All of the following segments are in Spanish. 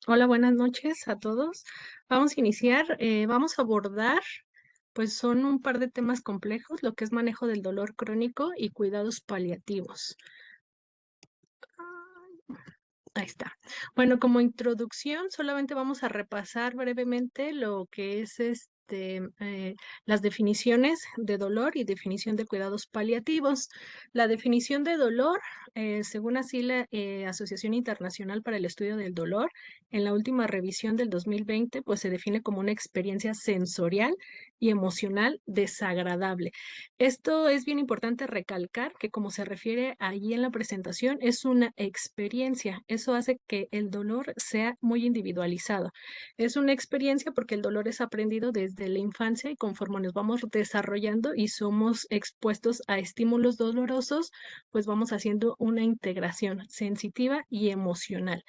Hola, buenas noches a todos. Vamos a iniciar, vamos a abordar, pues son un par de temas complejos, lo que es manejo del dolor crónico y cuidados paliativos. Ahí está. Bueno, como introducción, solamente vamos a repasar brevemente lo que es las definiciones de dolor y definición de cuidados paliativos. La definición de dolor, según así la Asociación Internacional para el Estudio del Dolor, en la última revisión del 2020, pues se define como una experiencia sensorial y emocional desagradable. Esto es bien importante recalcar que como se refiere allí en la presentación, es una experiencia. Eso hace que el dolor sea muy individualizado. Es una experiencia porque el dolor es aprendido desde la infancia y conforme nos vamos desarrollando y somos expuestos a estímulos dolorosos, pues vamos haciendo una integración sensitiva y emocional.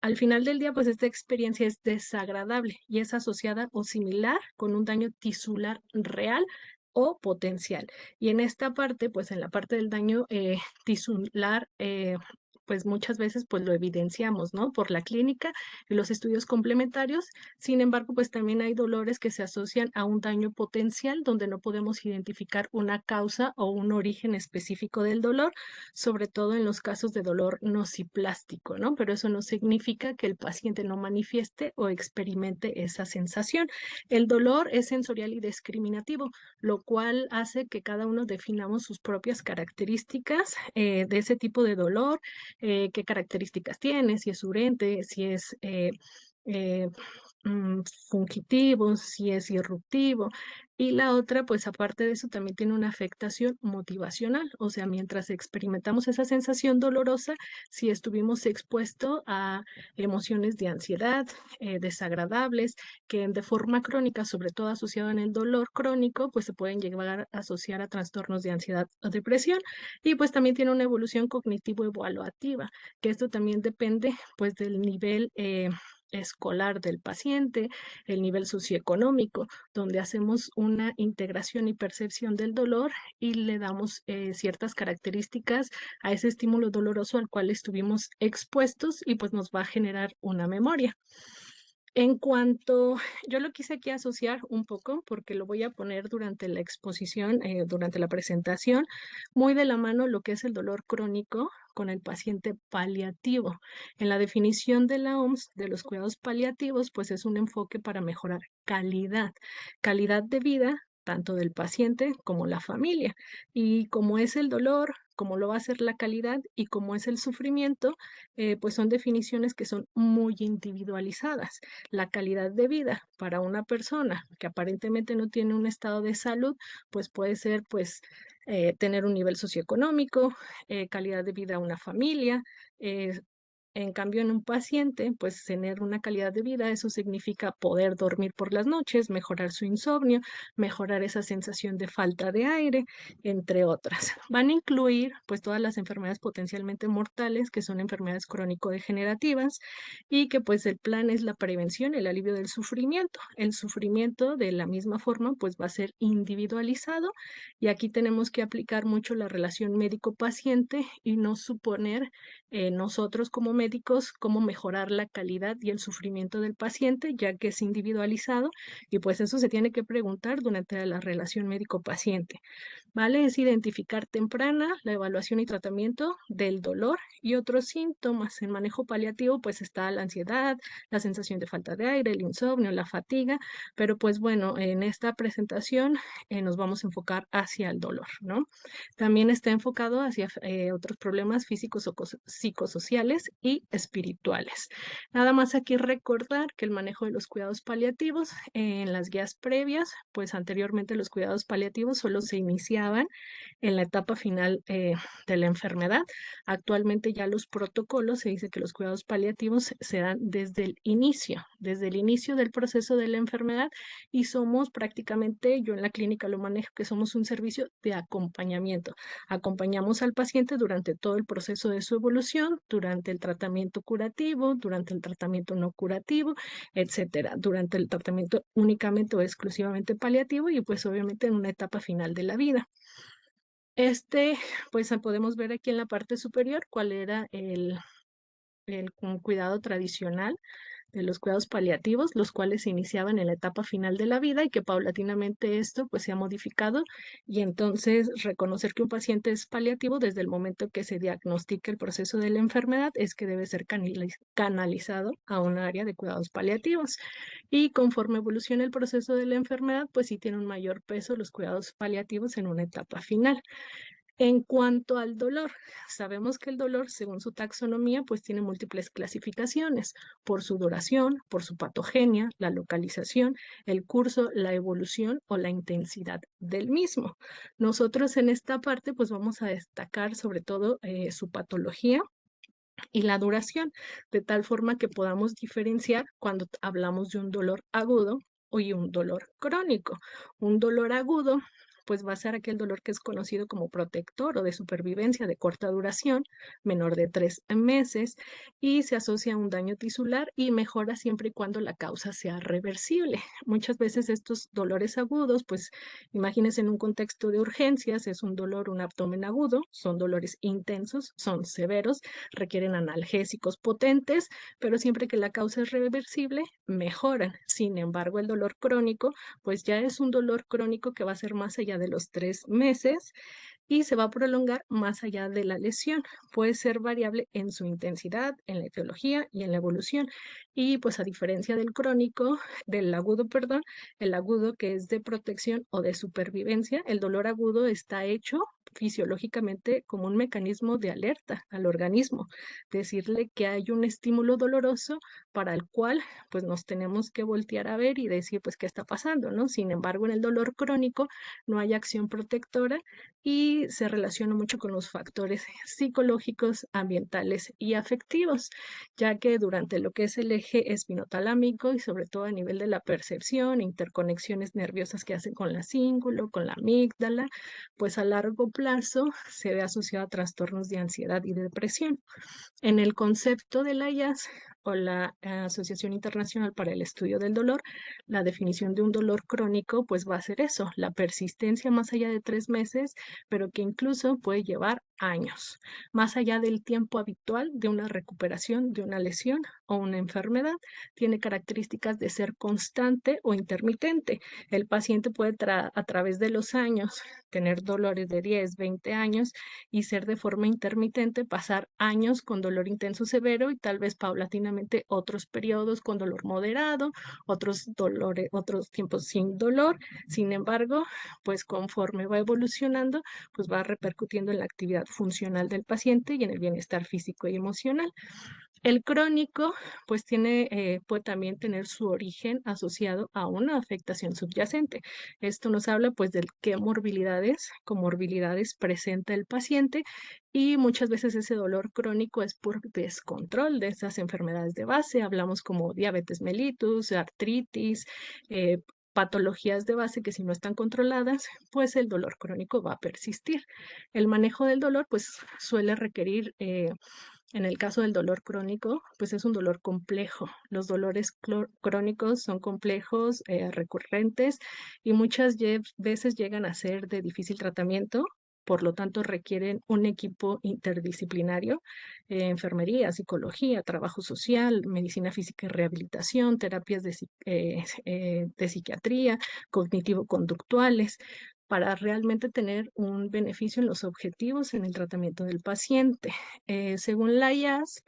Al final del día, pues esta experiencia es desagradable y es asociada o similar con un daño tisular real o potencial. Y en esta parte, pues en la parte del daño tisular, pues muchas veces pues lo evidenciamos, ¿no? Por la clínica y los estudios complementarios. Sin embargo, pues también hay dolores que se asocian a un daño potencial donde no podemos identificar una causa o un origen específico del dolor, sobre todo en los casos de dolor nociplástico, ¿no? Pero eso no significa que el paciente no manifieste o experimente esa sensación. El dolor es sensorial y discriminativo, lo cual hace que cada uno definamos sus propias características de ese tipo de dolor, qué características tiene, si es urente, si es eh, fungitivo, si es irruptivo. Y la otra, pues aparte de eso, también tiene una afectación motivacional, o sea, mientras experimentamos esa sensación dolorosa, si estuvimos expuestos a emociones de ansiedad, desagradables, que de forma crónica, sobre todo asociado en el dolor crónico, pues se pueden llegar a asociar a trastornos de ansiedad o depresión. Y pues también tiene una evolución cognitivo-evaluativa, que esto también depende pues del nivel escolar del paciente, el nivel socioeconómico, donde hacemos una integración y percepción del dolor y le damos ciertas características a ese estímulo doloroso al cual estuvimos expuestos y pues nos va a generar una memoria. En cuanto, yo lo quise aquí asociar un poco porque lo voy a poner durante la exposición, durante la presentación, muy de la mano lo que es el dolor crónico con el paciente paliativo. En la definición de la OMS de los cuidados paliativos, pues es un enfoque para mejorar calidad de vida tanto del paciente como la familia. Y como es el dolor, como lo va a ser la calidad y como es el sufrimiento, pues son definiciones que son muy individualizadas. La calidad de vida para una persona que aparentemente no tiene un estado de salud, pues puede ser pues tener un nivel socioeconómico, calidad de vida a una familia, en cambio, en un paciente, pues tener una calidad de vida, eso significa poder dormir por las noches, mejorar su insomnio, mejorar esa sensación de falta de aire, entre otras. Van a incluir pues todas las enfermedades potencialmente mortales, que son enfermedades crónico-degenerativas, y que pues el plan es la prevención, el alivio del sufrimiento. El sufrimiento de la misma forma pues va a ser individualizado y aquí tenemos que aplicar mucho la relación médico-paciente y no suponer nosotros como médicos cómo mejorar la calidad y el sufrimiento del paciente, ya que es individualizado y pues eso se tiene que preguntar durante la relación médico-paciente. ¿Vale? Es identificar temprana la evaluación y tratamiento del dolor y otros síntomas. En manejo paliativo, pues está la ansiedad, la sensación de falta de aire, el insomnio, la fatiga, pero pues bueno, en esta presentación nos vamos a enfocar hacia el dolor, ¿no? También está enfocado hacia otros problemas físicos o psicosociales y espirituales. Nada más aquí recordar que el manejo de los cuidados paliativos en las guías previas, pues anteriormente los cuidados paliativos solo se iniciaban en la etapa final de la enfermedad. Actualmente ya los protocolos se dice que los cuidados paliativos se dan desde el inicio del proceso de la enfermedad y somos prácticamente, yo en la clínica lo manejo, que somos un servicio de acompañamiento. Acompañamos al paciente durante todo el proceso de su evolución, durante el tratamiento curativo, durante el tratamiento no curativo, etcétera, durante el tratamiento únicamente o exclusivamente paliativo y pues obviamente en una etapa final de la vida. Pues podemos ver aquí en la parte superior cuál era el cuidado tradicional de los cuidados paliativos, los cuales se iniciaban en la etapa final de la vida y que paulatinamente esto pues se ha modificado y entonces reconocer que un paciente es paliativo desde el momento que se diagnostica el proceso de la enfermedad es que debe ser canalizado a un área de cuidados paliativos. Y conforme evoluciona el proceso de la enfermedad, pues sí tiene un mayor peso los cuidados paliativos en una etapa final. En cuanto al dolor, sabemos que el dolor, según su taxonomía, pues tiene múltiples clasificaciones por su duración, por su patogenia, la localización, el curso, la evolución o la intensidad del mismo. Nosotros en esta parte pues vamos a destacar sobre todo su patología y la duración, de tal forma que podamos diferenciar cuando hablamos de un dolor agudo y un dolor crónico. Un dolor agudo pues va a ser aquel dolor que es conocido como protector o de supervivencia de corta duración, menor de 3 meses, y se asocia a un daño tisular y mejora siempre y cuando la causa sea reversible. Muchas veces estos dolores agudos, pues imagínense en un contexto de urgencias, es un dolor, un abdomen agudo, son dolores intensos, son severos, requieren analgésicos potentes, pero siempre que la causa es reversible, mejoran. Sin embargo, el dolor crónico, pues ya es un dolor crónico que va a ser más allá de los 3 meses y se va a prolongar más allá de la lesión. Puede ser variable en su intensidad, en la etiología y en la evolución. Y pues a diferencia del crónico, del agudo, perdón, el agudo que es de protección o de supervivencia, el dolor agudo está hecho fisiológicamente como un mecanismo de alerta al organismo, decirle que hay un estímulo doloroso para el cual pues nos tenemos que voltear a ver y decir pues qué está pasando, ¿no? Sin embargo, en el dolor crónico no hay acción protectora y se relaciona mucho con los factores psicológicos, ambientales y afectivos, ya que durante lo que es el eje espinotalámico y sobre todo a nivel de la percepción, interconexiones nerviosas que hacen con la cíngulo, con la amígdala, pues a largo plazo se ve asociado a trastornos de ansiedad y depresión. En el concepto de la IAS o la Asociación Internacional para el Estudio del Dolor, la definición de un dolor crónico pues va a ser eso, la persistencia más allá de 3 meses, pero que incluso puede llevar años, más allá del tiempo habitual de una recuperación de una lesión o una enfermedad. Tiene características de ser constante o intermitente. El paciente puede a través de los años tener dolores de 10, 20 años y ser de forma intermitente, pasar años con dolor intenso severo y tal vez paulatinamente otros periodos con dolor moderado, otros dolores, otros tiempos sin dolor. Sin embargo, pues conforme va evolucionando, pues va repercutiendo en la actividad funcional del paciente y en el bienestar físico y emocional. El crónico, pues puede también tener su origen asociado a una afectación subyacente. Esto nos habla pues de qué comorbilidades presenta el paciente y muchas veces ese dolor crónico es por descontrol de esas enfermedades de base. Hablamos como diabetes mellitus, artritis, eh, patologías de base que si no están controladas, pues el dolor crónico va a persistir. El manejo del dolor pues suele requerir en el caso del dolor crónico, pues es un dolor complejo. Los dolores crónicos son complejos, recurrentes y muchas veces llegan a ser de difícil tratamiento. Por lo tanto, requieren un equipo interdisciplinario, enfermería, psicología, trabajo social, medicina física y rehabilitación, terapias de psiquiatría, cognitivo-conductuales, para realmente tener un beneficio en los objetivos en el tratamiento del paciente. Según la IAS,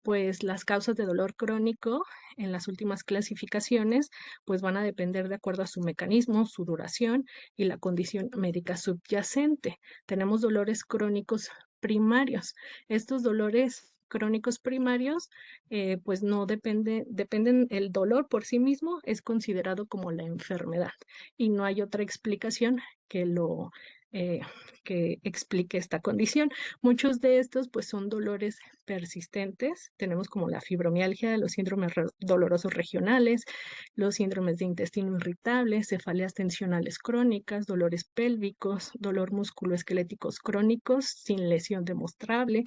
pues las causas de dolor crónico en las últimas clasificaciones pues van a depender de acuerdo a su mecanismo, su duración y la condición médica subyacente. Tenemos dolores crónicos primarios. Estos dolores crónicos primarios pues no dependen, el dolor por sí mismo es considerado como la enfermedad y no hay otra explicación que lo eh, que explique esta condición. Muchos de estos pues son dolores persistentes. Tenemos como la fibromialgia, los síndromes dolorosos regionales, los síndromes de intestino irritable, cefaleas tensionales crónicas, dolores pélvicos, dolor musculoesqueléticos crónicos sin lesión demostrable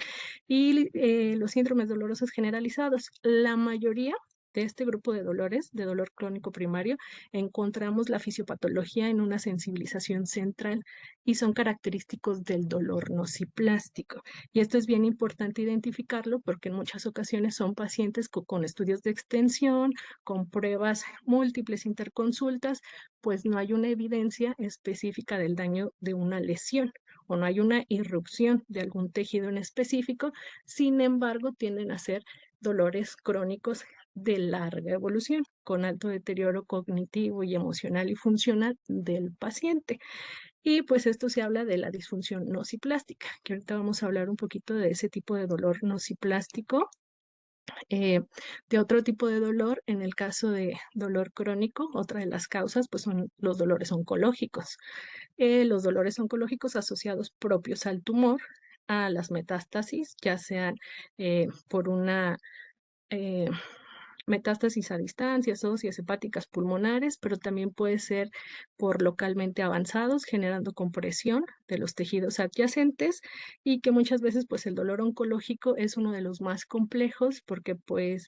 y los síndromes dolorosos generalizados. La mayoría de este grupo de dolores, de dolor crónico primario, encontramos la fisiopatología en una sensibilización central y son característicos del dolor nociplástico. Y esto es bien importante identificarlo porque en muchas ocasiones son pacientes con estudios de extensión, con pruebas múltiples interconsultas, pues no hay una evidencia específica del daño de una lesión o no hay una irrupción de algún tejido en específico. Sin embargo, tienden a ser dolores crónicos de larga evolución, con alto deterioro cognitivo y emocional y funcional del paciente. Y pues esto se habla de la disfunción nociplástica, que ahorita vamos a hablar un poquito de ese tipo de dolor nociplástico. Eh, de otro tipo de dolor, en el caso de dolor crónico, otra de las causas pues son los dolores oncológicos. Los dolores oncológicos asociados propios al tumor, a las metástasis, ya sean por una eh, metástasis a distancias, óseas, hepáticas, pulmonares, pero también puede ser por localmente avanzados, generando compresión de los tejidos adyacentes y que muchas veces pues el dolor oncológico es uno de los más complejos porque pues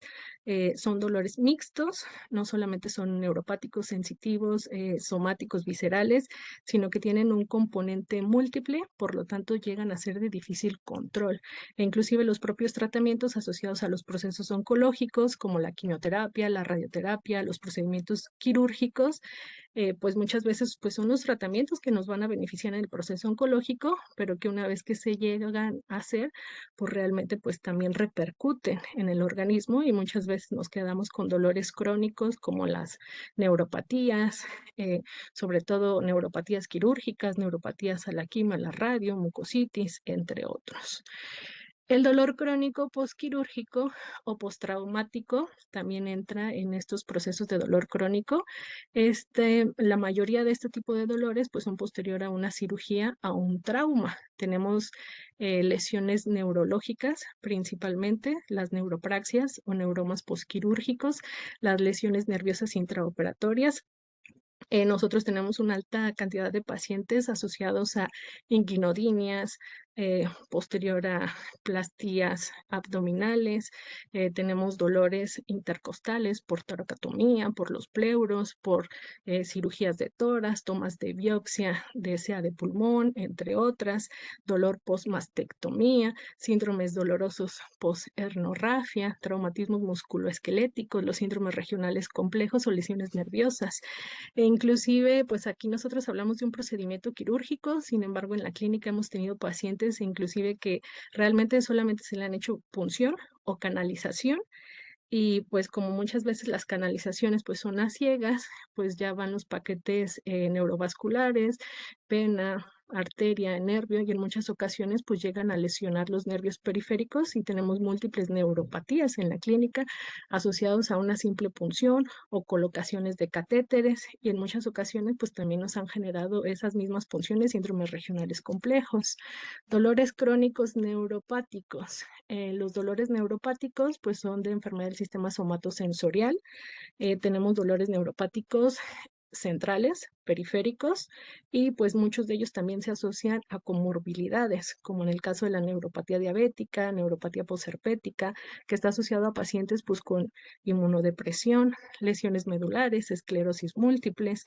son dolores mixtos, no solamente son neuropáticos, sensitivos, somáticos, viscerales, sino que tienen un componente múltiple, por lo tanto llegan a ser de difícil control. E inclusive los propios tratamientos asociados a los procesos oncológicos, como la quimioterapia, la radioterapia, los procedimientos quirúrgicos, pues muchas veces pues son los tratamientos que nos van a beneficiar en el proceso oncológico, pero que una vez que se llegan a hacer, pues realmente pues también repercuten en el organismo y muchas veces nos quedamos con dolores crónicos como las neuropatías, eh, sobre todo neuropatías quirúrgicas, neuropatías a la quimio, a la radio, mucositis, entre otros. El dolor crónico posquirúrgico o postraumático también entra en estos procesos de dolor crónico. La mayoría de este tipo de dolores pues, son posterior a una cirugía, a un trauma. Tenemos lesiones neurológicas, principalmente las neuropraxias o neuromas posquirúrgicos, las lesiones nerviosas intraoperatorias. Nosotros tenemos una alta cantidad de pacientes asociados a inguinodinias, posterior a plastías abdominales, tenemos dolores intercostales por toracotomía, por los pleuros, por cirugías de tórax, tomas de biopsia, sea de pulmón, entre otras, dolor postmastectomía, síndromes dolorosos post-hernorrafia, traumatismos musculoesqueléticos, los síndromes regionales complejos o lesiones nerviosas. E inclusive, pues aquí nosotros hablamos de un procedimiento quirúrgico, sin embargo, en la clínica hemos tenido pacientes inclusive que realmente solamente se le han hecho punción o canalización y pues como muchas veces las canalizaciones pues son a ciegas, pues ya van los paquetes neurovasculares, vena, arteria, nervio y en muchas ocasiones pues llegan a lesionar los nervios periféricos y tenemos múltiples neuropatías en la clínica asociados a una simple punción o colocaciones de catéteres y en muchas ocasiones pues también nos han generado esas mismas punciones síndromes regionales complejos. Dolores crónicos neuropáticos. Los dolores neuropáticos pues son de enfermedad del sistema somatosensorial. Tenemos dolores neuropáticos centrales, periféricos, y pues muchos de ellos también se asocian a comorbilidades, como en el caso de la neuropatía diabética, neuropatía posherpética, que está asociado a pacientes pues con inmunodepresión, lesiones medulares, esclerosis múltiples.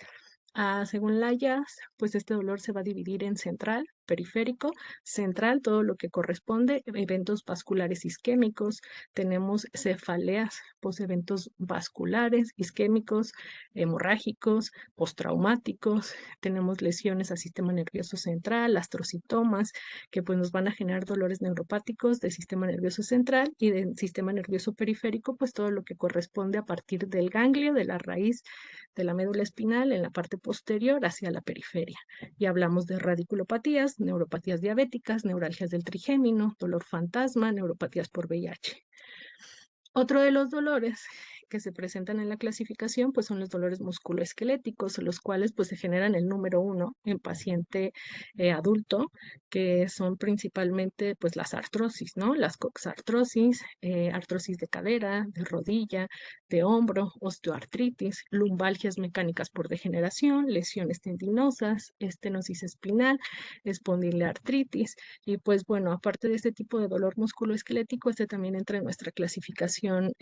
Según la IAS, pues este dolor se va a dividir en central, periférico, central, todo lo que corresponde, eventos vasculares isquémicos, tenemos cefaleas, pues eventos vasculares, isquémicos, hemorrágicos, postraumáticos, tenemos lesiones al sistema nervioso central, astrocitomas, que pues nos van a generar dolores neuropáticos del sistema nervioso central y del sistema nervioso periférico, pues todo lo que corresponde a partir del ganglio, de la raíz de la médula espinal en la parte posterior hacia la periferia. Y hablamos de radiculopatías, neuropatías diabéticas, neuralgias del trigémino, dolor fantasma, neuropatías por VIH. Otro de los dolores que se presentan en la clasificación pues son los dolores musculoesqueléticos, los cuales pues se generan el número 1 en paciente adulto, que son principalmente pues las artrosis, ¿no? Las coxartrosis, artrosis de cadera, de rodilla, de hombro, osteoartritis, lumbalgias mecánicas por degeneración, lesiones tendinosas, estenosis espinal, espondiloartritis y pues bueno, aparte de este tipo de dolor musculoesquelético, este también entra en nuestra clasificación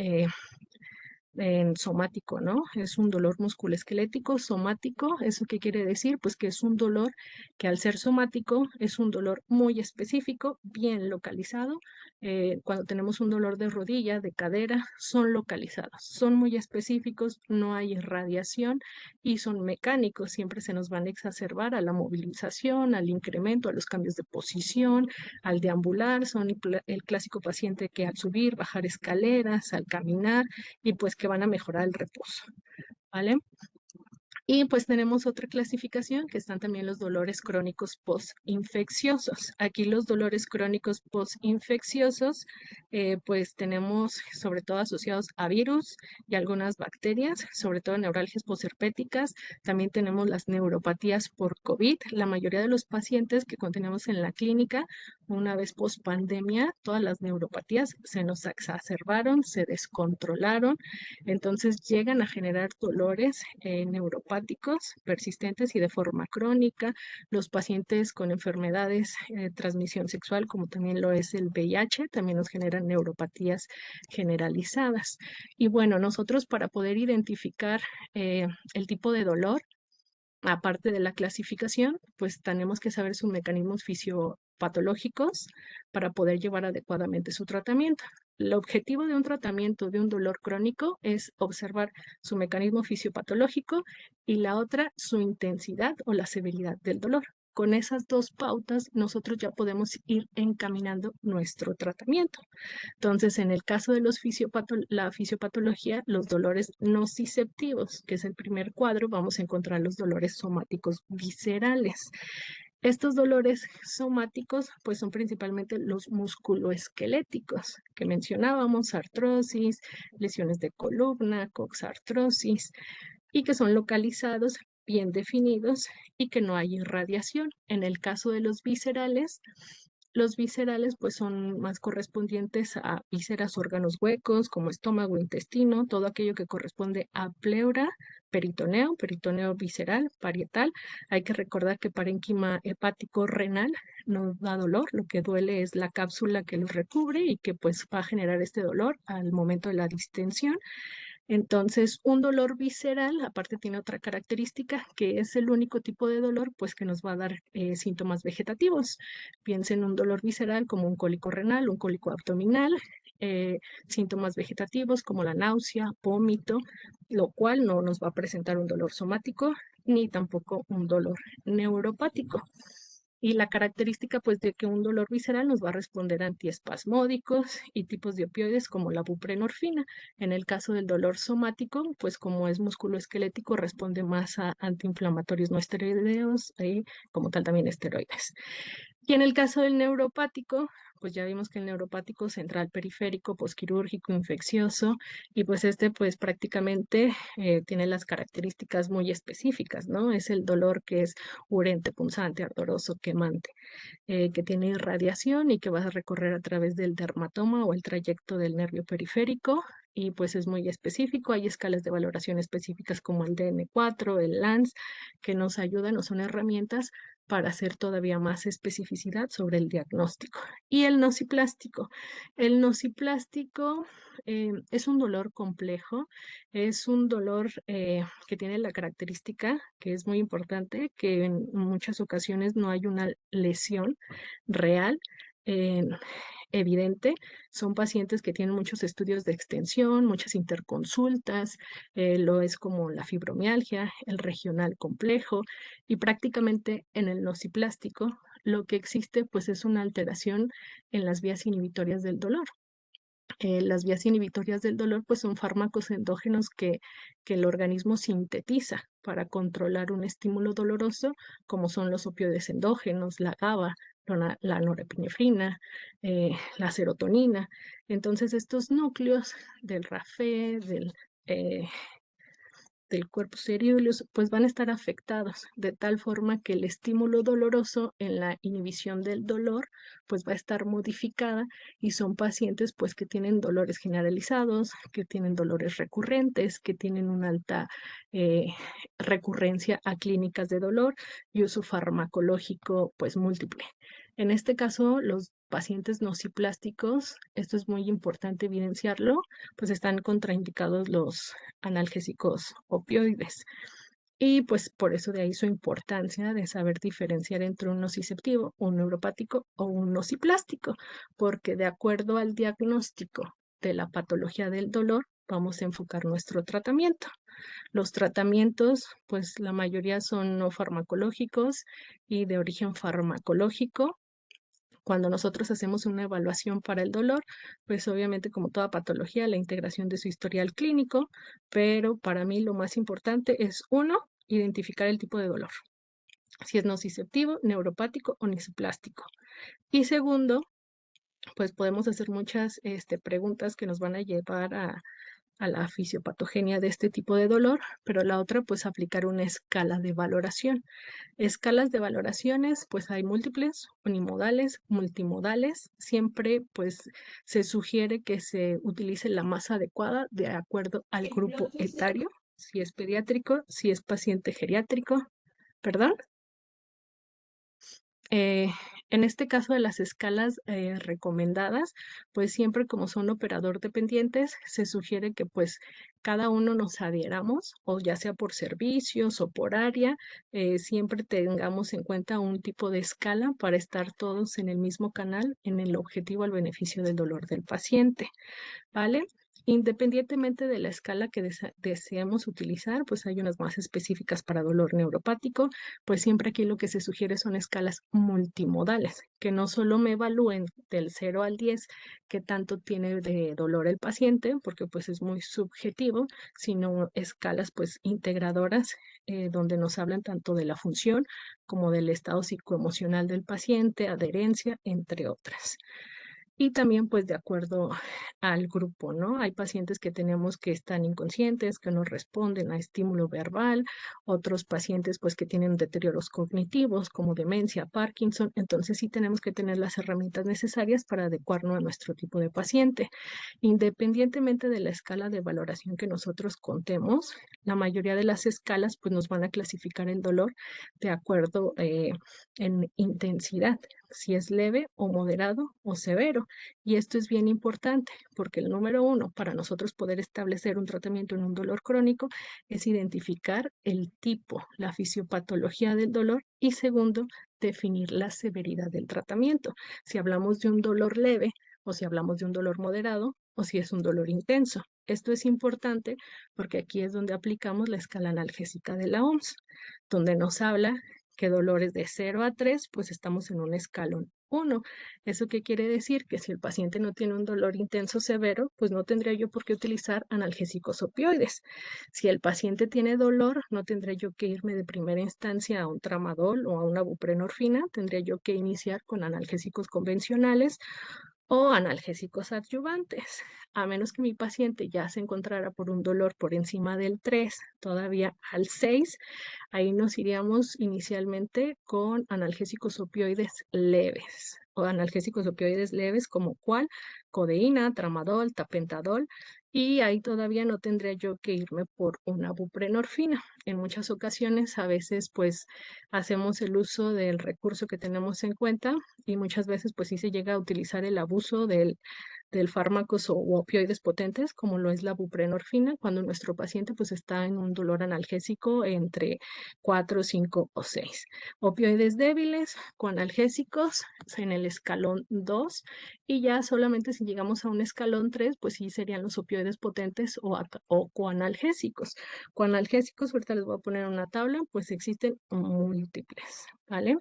en somático, ¿no? Es un dolor musculoesquelético, somático. ¿Eso qué quiere decir? Pues que es un dolor que al ser somático es un dolor muy específico, bien localizado. Cuando tenemos un dolor de rodilla, de cadera, son localizados, son muy específicos, no hay irradiación y son mecánicos. Siempre se nos van a exacerbar a la movilización, al incremento, a los cambios de posición, al deambular. Son el clásico paciente que al subir, bajar escaleras, al caminar, y pues que van a mejorar el reposo, ¿vale? Y pues tenemos otra clasificación que están también los dolores crónicos postinfecciosos. Aquí los dolores crónicos postinfecciosos, pues tenemos sobre todo asociados a virus y algunas bacterias, sobre todo neuralgias posherpéticas. También tenemos las neuropatías por COVID. La mayoría de los pacientes que tenemos en la clínica, una vez post pandemia, todas las neuropatías se nos exacerbaron, se descontrolaron, entonces llegan a generar dolores neuropáticos persistentes y de forma crónica. Los pacientes con enfermedades de transmisión sexual, como también lo es el VIH, también nos generan neuropatías generalizadas. Y bueno, nosotros para poder identificar el tipo de dolor, aparte de la clasificación, pues tenemos que saber sus mecanismos fisiopatológicos para poder llevar adecuadamente su tratamiento. El objetivo de un tratamiento de un dolor crónico es observar su mecanismo fisiopatológico y la otra, su intensidad o la severidad del dolor. Con esas dos pautas, nosotros ya podemos ir encaminando nuestro tratamiento. Entonces, en el caso de la fisiopatología, los dolores nociceptivos, que es el primer cuadro, vamos a encontrar los dolores somáticos viscerales. Estos dolores somáticos, pues son principalmente los musculoesqueléticos que mencionábamos, artrosis, lesiones de columna, coxartrosis, y que son localizados, bien definidos y que no hay irradiación. En el caso de los viscerales pues son más correspondientes a vísceras, órganos huecos como estómago, intestino, todo aquello que corresponde a pleura, peritoneo, peritoneo visceral, parietal. Hay que recordar que parénquima hepático renal no da dolor, lo que duele es la cápsula que lo recubre y que pues va a generar este dolor al momento de la distensión. Entonces, un dolor visceral, aparte tiene otra característica, que es el único tipo de dolor, pues que nos va a dar síntomas vegetativos. Piensen en un dolor visceral como un cólico renal, un cólico abdominal, síntomas vegetativos como la náusea, vómito, lo cual no nos va a presentar un dolor somático ni tampoco un dolor neuropático. Y la característica pues de que un dolor visceral nos va a responder a antiespasmódicos y tipos de opioides como la buprenorfina. En el caso del dolor somático, pues como es musculoesquelético, responde más a antiinflamatorios no esteroideos y como tal también esteroides. Y en el caso del neuropático, pues ya vimos que el neuropático central periférico, posquirúrgico, infeccioso, y pues pues prácticamente tiene las características muy específicas, ¿no? Es el dolor que es urente, punzante, ardoroso, quemante, que tiene irradiación y que va a recorrer a través del dermatoma o el trayecto del nervio periférico, y pues es muy específico. Hay escalas de valoración específicas como el DN4, el LANS, que nos ayudan o son herramientas para hacer todavía más especificidad sobre el diagnóstico. Y el nociplástico. El nociplástico es un dolor complejo, es un dolor que tiene la característica, que es muy importante, que en muchas ocasiones no hay una lesión real evidente. Son pacientes que tienen muchos estudios de extensión, muchas interconsultas, lo es como la fibromialgia, el regional complejo, y prácticamente en el nociplástico lo que existe pues es una alteración en las vías inhibitorias del dolor. Las vías inhibitorias del dolor pues son fármacos endógenos que el organismo sintetiza para controlar un estímulo doloroso, como son los opioides endógenos, la GABA, la norepinefrina, la serotonina. Entonces estos núcleos del RAFE, del cuerpo cerebroso, pues van a estar afectados de tal forma que el estímulo doloroso en la inhibición del dolor, pues va a estar modificada, y son pacientes pues que tienen dolores generalizados, que tienen dolores recurrentes, que tienen una alta recurrencia a clínicas de dolor y uso farmacológico pues múltiple. En este caso, los pacientes nociplásticos, esto es muy importante evidenciarlo, pues están contraindicados los analgésicos opioides. Y pues por eso de ahí su importancia de saber diferenciar entre un nociceptivo, un neuropático o un nociplástico, porque de acuerdo al diagnóstico de la patología del dolor, vamos a enfocar nuestro tratamiento. Los tratamientos, pues la mayoría son no farmacológicos y de origen farmacológico. Cuando nosotros hacemos una evaluación para el dolor, pues obviamente como toda patología, la integración de su historial clínico, pero para mí lo más importante es uno, identificar el tipo de dolor, si es nociceptivo, neuropático o nisoplástico. Y segundo, pues podemos hacer muchas preguntas que nos van a llevar a la fisiopatogenia de este tipo de dolor, pero la otra, pues aplicar una escala de valoración. Escalas de valoraciones, pues hay múltiples, unimodales, multimodales. Siempre, pues, se sugiere que se utilice la más adecuada de acuerdo al grupo etario, si es pediátrico, si es paciente geriátrico, ¿perdón? Eh, en este caso de las escalas recomendadas, pues siempre como son operador dependientes, se sugiere que pues cada uno nos adhieramos, o ya sea por servicios o por área, siempre tengamos en cuenta un tipo de escala para estar todos en el mismo canal en el objetivo al beneficio del dolor del paciente. ¿Vale? Independientemente de la escala que deseamos utilizar, pues hay unas más específicas para dolor neuropático, pues siempre aquí lo que se sugiere son escalas multimodales, que no solo me evalúen del 0 al 10 qué tanto tiene de dolor el paciente, porque pues es muy subjetivo, sino escalas pues integradoras donde nos hablan tanto de la función como del estado psicoemocional del paciente, adherencia, entre otras. Y también, pues, de acuerdo al grupo, ¿no? Hay pacientes que tenemos que están inconscientes, que no responden a estímulo verbal, otros pacientes, pues, que tienen deterioros cognitivos como demencia, Parkinson. Entonces, sí tenemos que tener las herramientas necesarias para adecuarnos a nuestro tipo de paciente. Independientemente de la escala de valoración que nosotros contemos, la mayoría de las escalas, pues, nos van a clasificar el dolor de acuerdo en intensidad, si es leve o moderado o severo. Y esto es bien importante porque el número uno para nosotros poder establecer un tratamiento en un dolor crónico es identificar el tipo, la fisiopatología del dolor y segundo, definir la severidad del tratamiento. Si hablamos de un dolor leve o si hablamos de un dolor moderado o si es un dolor intenso. Esto es importante porque aquí es donde aplicamos la escala analgésica de la OMS, donde nos habla que dolores de 0 a 3, pues estamos en un escalón 1. ¿Eso qué quiere decir? Que si el paciente no tiene un dolor intenso severo, pues no tendría yo por qué utilizar analgésicos opioides. Si el paciente tiene dolor, no tendré yo que irme de primera instancia a un tramadol o a una buprenorfina, tendría yo que iniciar con analgésicos convencionales o analgésicos adyuvantes, a menos que mi paciente ya se encontrara por un dolor por encima del 3, todavía al 6, ahí nos iríamos inicialmente con analgésicos opioides leves o analgésicos opioides leves como cuál, codeína, tramadol, tapentadol, y ahí todavía no tendría yo que irme por una buprenorfina. En muchas ocasiones, a veces, pues, hacemos el uso del recurso que tenemos en cuenta y muchas veces, pues, sí se llega a utilizar el abuso del fármacos o opioides potentes, como lo es la buprenorfina, cuando nuestro paciente, pues, está en un dolor analgésico entre 4, 5 o 6. Opioides débiles, coanalgésicos en el escalón 2 y ya solamente si llegamos a un escalón 3, pues sí serían los opioides potentes o coanalgésicos. Coanalgésicos, ahorita les voy a poner una tabla, pues existen múltiples, ¿vale?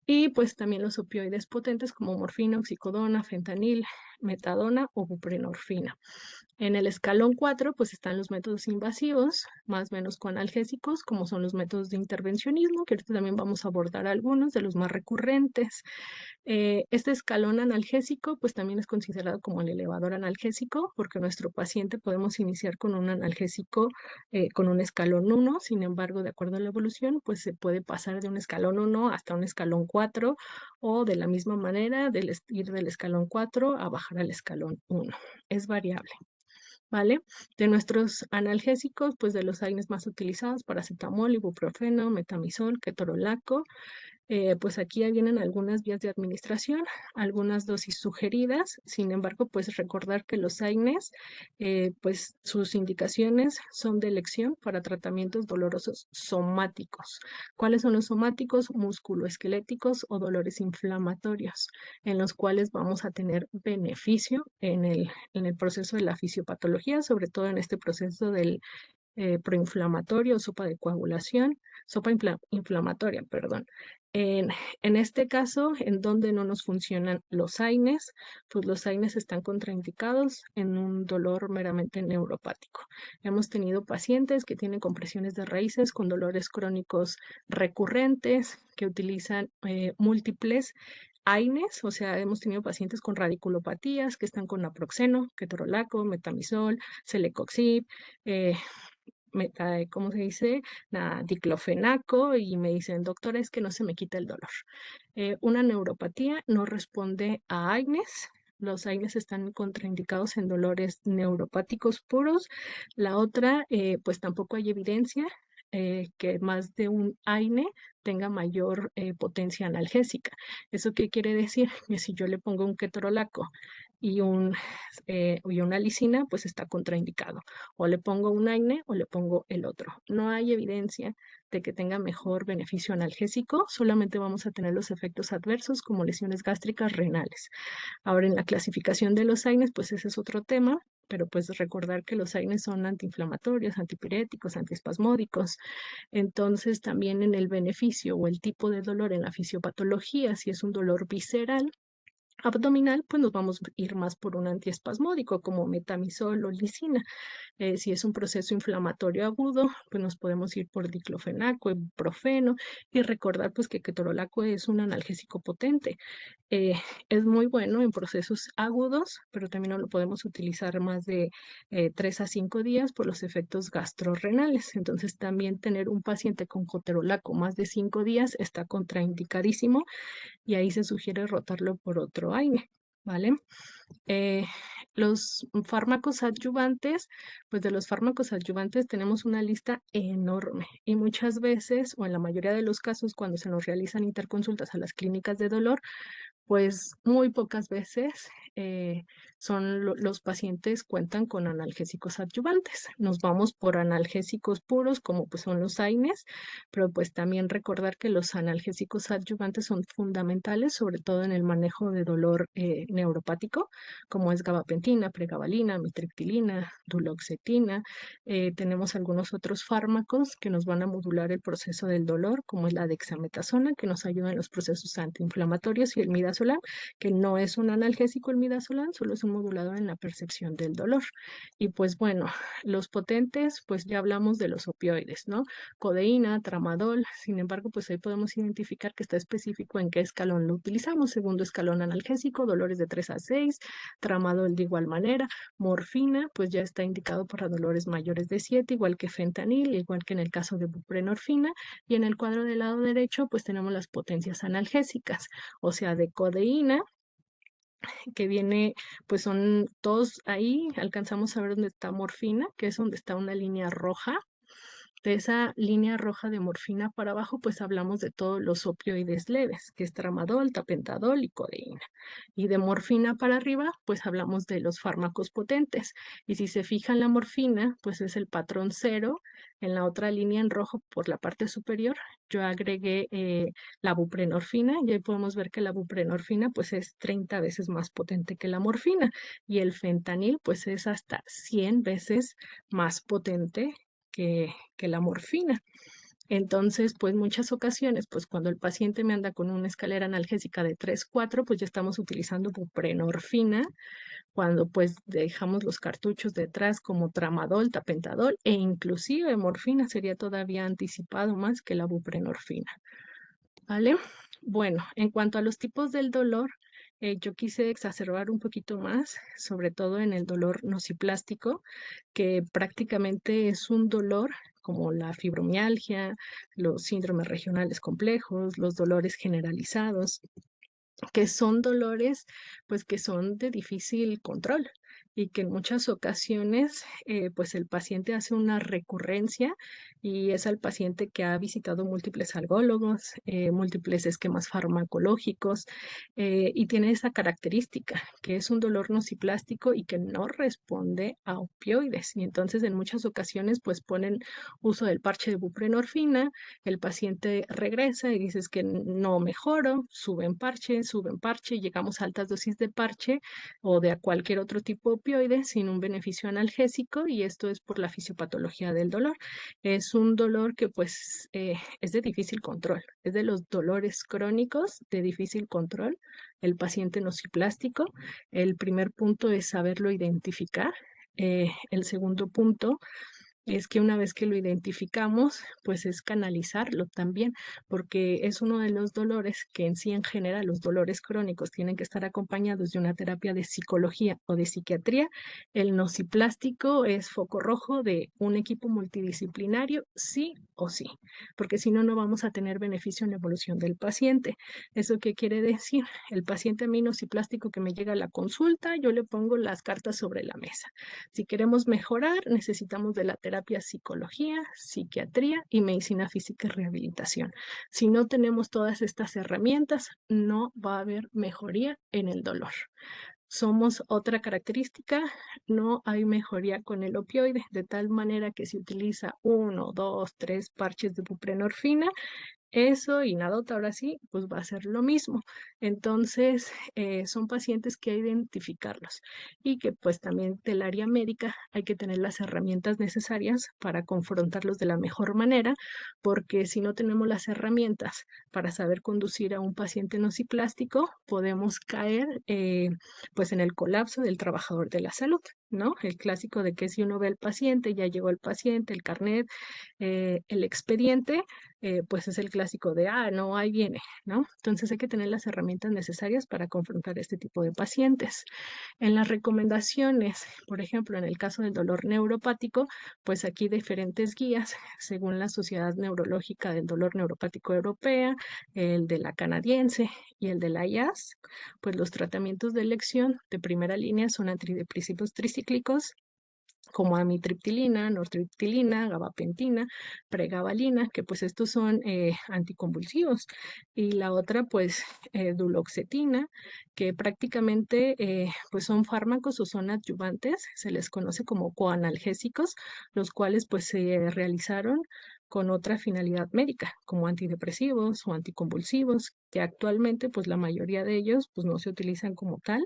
Y pues también los opioides potentes como morfina, oxicodona, fentanil, metadona o buprenorfina. En el escalón 4, pues están los métodos invasivos, más o menos con analgésicos, como son los métodos de intervencionismo, que ahorita también vamos a abordar algunos de los más recurrentes. Este escalón analgésico, pues también es considerado como el elevador analgésico, porque nuestro paciente podemos iniciar con un analgésico con un escalón 1, sin embargo, de acuerdo a la evolución, pues se puede pasar de un escalón 1 hasta un escalón 4 o de la misma manera ir del escalón 4 a bajar al escalón 1. Es variable. ¿Vale? De nuestros analgésicos, pues de los AINES más utilizados, paracetamol, ibuprofeno, metamizol, ketorolaco. Pues aquí ya vienen algunas vías de administración, algunas dosis sugeridas. Sin embargo, pues recordar que los AINES, pues sus indicaciones son de elección para tratamientos dolorosos somáticos. ¿Cuáles son los somáticos? Musculoesqueléticos o dolores inflamatorios, en los cuales vamos a tener beneficio en el proceso de la fisiopatología, sobre todo en este proceso del proinflamatorio, sopa de coagulación, inflamatoria, perdón. En, en este caso, en donde no nos funcionan los AINES, pues los AINES están contraindicados en un dolor meramente neuropático. Hemos tenido pacientes que tienen compresiones de raíces con dolores crónicos recurrentes, que utilizan múltiples AINES, o sea, hemos tenido pacientes con radiculopatías que están con naproxeno, ketorolaco, metamizol, celecoxib, eh, ¿cómo se dice? Diclofenaco, y me dicen, doctora, es que no se me quita el dolor. Una neuropatía no responde a AINES. Los AINES están contraindicados en dolores neuropáticos puros. La otra, pues tampoco hay evidencia que más de un AINE tenga mayor potencia analgésica. ¿Eso qué quiere decir? Que si yo le pongo un ketorolaco y una lisina, pues está contraindicado. O le pongo un AINE o le pongo el otro. No hay evidencia de que tenga mejor beneficio analgésico, solamente vamos a tener los efectos adversos como lesiones gástricas renales. Ahora, en la clasificación de los AINES, pues ese es otro tema, pero pues recordar que los AINES son antiinflamatorios, antipiréticos, antiespasmódicos. Entonces, también en el beneficio o el tipo de dolor en la fisiopatología, si es un dolor visceral, abdominal, pues nos vamos a ir más por un antiespasmódico como metamizol o lisina. Si es un proceso inflamatorio agudo, pues nos podemos ir por diclofenaco, ibuprofeno, y recordar pues que ketorolaco es un analgésico potente. Eh, es muy bueno en procesos agudos, pero también no lo podemos utilizar más de 3 a 5 días por los efectos gastrorrenales. Entonces también tener un paciente con ketorolaco más de 5 días está contraindicadísimo, y ahí se sugiere rotarlo por otro AINE, ¿vale? Eh, los fármacos adyuvantes, pues de los fármacos adyuvantes tenemos una lista enorme, y muchas veces, o en la mayoría de los casos, cuando se nos realizan interconsultas a las clínicas de dolor, pues muy pocas veces los pacientes cuentan con analgésicos adyuvantes. Nos vamos por analgésicos puros, como pues son los AINES, pero pues también recordar que los analgésicos adyuvantes son fundamentales, sobre todo en el manejo de dolor neuropático, como es gabapentina, pregabalina, mitriptilina, duloxetina. Tenemos algunos otros fármacos que nos van a modular el proceso del dolor, como es la dexametasona, que nos ayuda en los procesos antiinflamatorios, y el midazolam, que no es un analgésico el midazolam, solo es un modulador en la percepción del dolor. Y pues bueno, los potentes, pues ya hablamos de los opioides, ¿no? Codeína, tramadol. Sin embargo, pues ahí podemos identificar que está específico en qué escalón lo utilizamos. Segundo escalón analgésico, dolores de 3 a 6, tramadol de igual manera, morfina, pues ya está indicado para dolores mayores de 7, igual que fentanil, igual que en el caso de buprenorfina. Y en el cuadro del lado derecho, pues tenemos las potencias analgésicas, o sea, de codeína, que viene, pues son todos ahí, alcanzamos a ver dónde está morfina, que es donde está una línea roja. De esa línea roja de morfina para abajo, pues hablamos de todos los opioides leves, que es tramadol, tapentadol y codeína. Y de morfina para arriba, pues hablamos de los fármacos potentes. Y si se fijan, la morfina, pues es el patrón cero. En la otra línea en rojo por la parte superior, yo agregué la buprenorfina, y ahí podemos ver que la buprenorfina pues es 30 veces más potente que la morfina, y el fentanil pues es hasta 100 veces más potente que la morfina. Entonces, pues muchas ocasiones, pues cuando el paciente me anda con una escalera analgésica de 3 4, pues ya estamos utilizando buprenorfina, cuando pues dejamos los cartuchos detrás como tramadol, tapentadol, e inclusive morfina sería todavía anticipado más que la buprenorfina, ¿vale? Bueno, en cuanto a los tipos del dolor, yo quise exacerbar un poquito más, sobre todo en el dolor nociplástico, que prácticamente es un dolor como la fibromialgia, los síndromes regionales complejos, los dolores generalizados, que son dolores pues que son de difícil control. y que en muchas ocasiones, pues el paciente hace una recurrencia y es al paciente que ha visitado múltiples algólogos, múltiples esquemas farmacológicos, y tiene esa característica, que es un dolor nociplástico y que no responde a opioides. Y entonces en muchas ocasiones pues ponen uso del parche de buprenorfina, el paciente regresa y dices que no mejoro, suben parche, y llegamos a altas dosis de parche o de cualquier otro tipo de opioide sin un beneficio analgésico, y esto es por la fisiopatología del dolor. Es un dolor que pues es de difícil control, es de los dolores crónicos de difícil control, el paciente nociplástico. El primer punto es saberlo identificar. El segundo punto es que una vez que lo identificamos, pues es canalizarlo también, porque es uno de los dolores que en sí, en general, los dolores crónicos tienen que estar acompañados de una terapia de psicología o de psiquiatría. El nociplástico es foco rojo de un equipo multidisciplinario, sí o sí, porque si no, no vamos a tener beneficio en la evolución del paciente. ¿Eso qué quiere decir? El paciente a mí nociplástico que me llega a la consulta, yo le pongo las cartas sobre la mesa. Si queremos mejorar, necesitamos de la terapia psicología, psiquiatría y medicina física y rehabilitación. Si no tenemos todas estas herramientas, no va a haber mejoría en el dolor. Somos otra característica, no hay mejoría con el opioide, de tal manera que si utiliza 1, 2, 3 parches de buprenorfina, eso y Nadota, ahora sí, pues va a ser lo mismo. Entonces, son pacientes que hay que identificarlos y que pues también del área médica hay que tener las herramientas necesarias para confrontarlos de la mejor manera, porque si no tenemos las herramientas para saber conducir a un paciente nociplástico, podemos caer pues en el colapso del trabajador de la salud, ¿no? El clásico de que si uno ve al paciente, ya llegó el paciente, el carnet, el expediente, pues es el clásico de, no, ahí viene, ¿no? Entonces hay que tener las herramientas necesarias para confrontar este tipo de pacientes. En las recomendaciones, por ejemplo, en el caso del dolor neuropático, pues aquí diferentes guías según la Sociedad Neurológica del Dolor Neuropático Europea, el de la canadiense y el de la IAS, pues los tratamientos de elección de primera línea son antidepresivos tricíclicos, como amitriptilina, nortriptilina, gabapentina, pregabalina, que pues estos son anticonvulsivos. Y la otra pues duloxetina, que prácticamente pues son fármacos o son adyuvantes, se les conoce como coanalgésicos, los cuales pues se realizaron con otra finalidad médica, como antidepresivos o anticonvulsivos, que actualmente pues la mayoría de ellos pues no se utilizan como tal.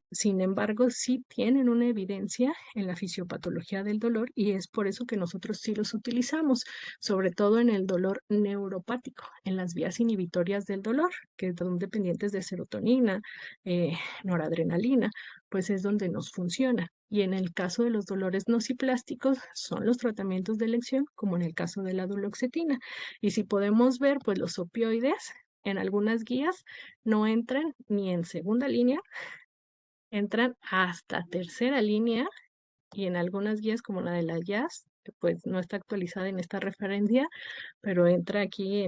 Sin embargo, sí tienen una evidencia en la fisiopatología del dolor y es por eso que nosotros sí los utilizamos, sobre todo en el dolor neuropático, en las vías inhibitorias del dolor, que son dependientes de serotonina, noradrenalina, pues es donde nos funciona. Y en el caso de los dolores nociplásticos, son los tratamientos de elección, como en el caso de la duloxetina. Y si podemos ver, pues los opioides en algunas guías no entran ni en segunda línea, entran hasta tercera línea, y en algunas guías como la de la Jazz, pues no está actualizada en esta referencia, pero entra aquí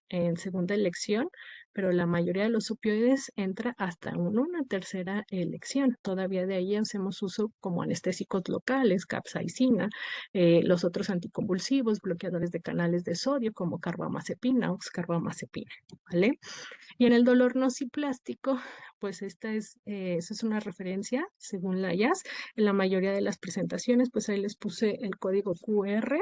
en segunda elección, pero la mayoría de los opioides entra hasta una tercera elección. Todavía de ahí hacemos uso como anestésicos locales, capsaicina, los otros anticonvulsivos, bloqueadores de canales de sodio como carbamazepina, oxcarbamazepina, ¿vale? Y en el dolor nociplástico, pues esa es una referencia según la IAS. En la mayoría de las presentaciones, pues ahí les puse el código QR.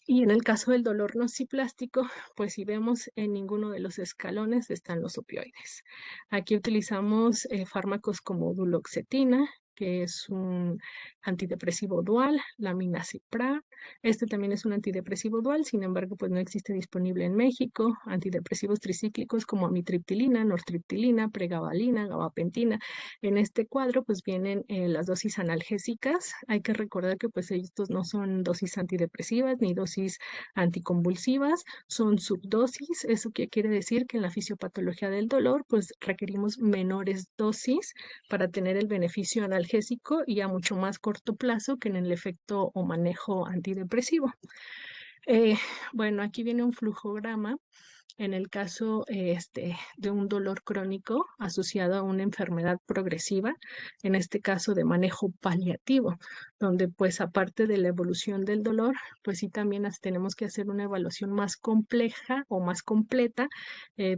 Y en el caso del dolor nociplástico, pues si vemos en ninguno de los escalones están los opioides. Aquí utilizamos fármacos como duloxetina, que es un antidepresivo dual, la minacipran. Este también es un antidepresivo dual, sin embargo, pues no existe disponible en México. Antidepresivos tricíclicos como amitriptilina, nortriptilina, pregabalina, gabapentina. En este cuadro, pues vienen las dosis analgésicas. Hay que recordar que pues estos no son dosis antidepresivas ni dosis anticonvulsivas, son subdosis. ¿Eso qué quiere decir? Que en la fisiopatología del dolor, pues requerimos menores dosis para tener el beneficio analgésico y a mucho más corto plazo que en el efecto o manejo antidepresivo. Bueno, aquí viene un flujograma en el caso de un dolor crónico asociado a una enfermedad progresiva, en este caso de manejo paliativo, donde pues aparte de la evolución del dolor, pues sí también tenemos que hacer una evaluación más compleja o más completa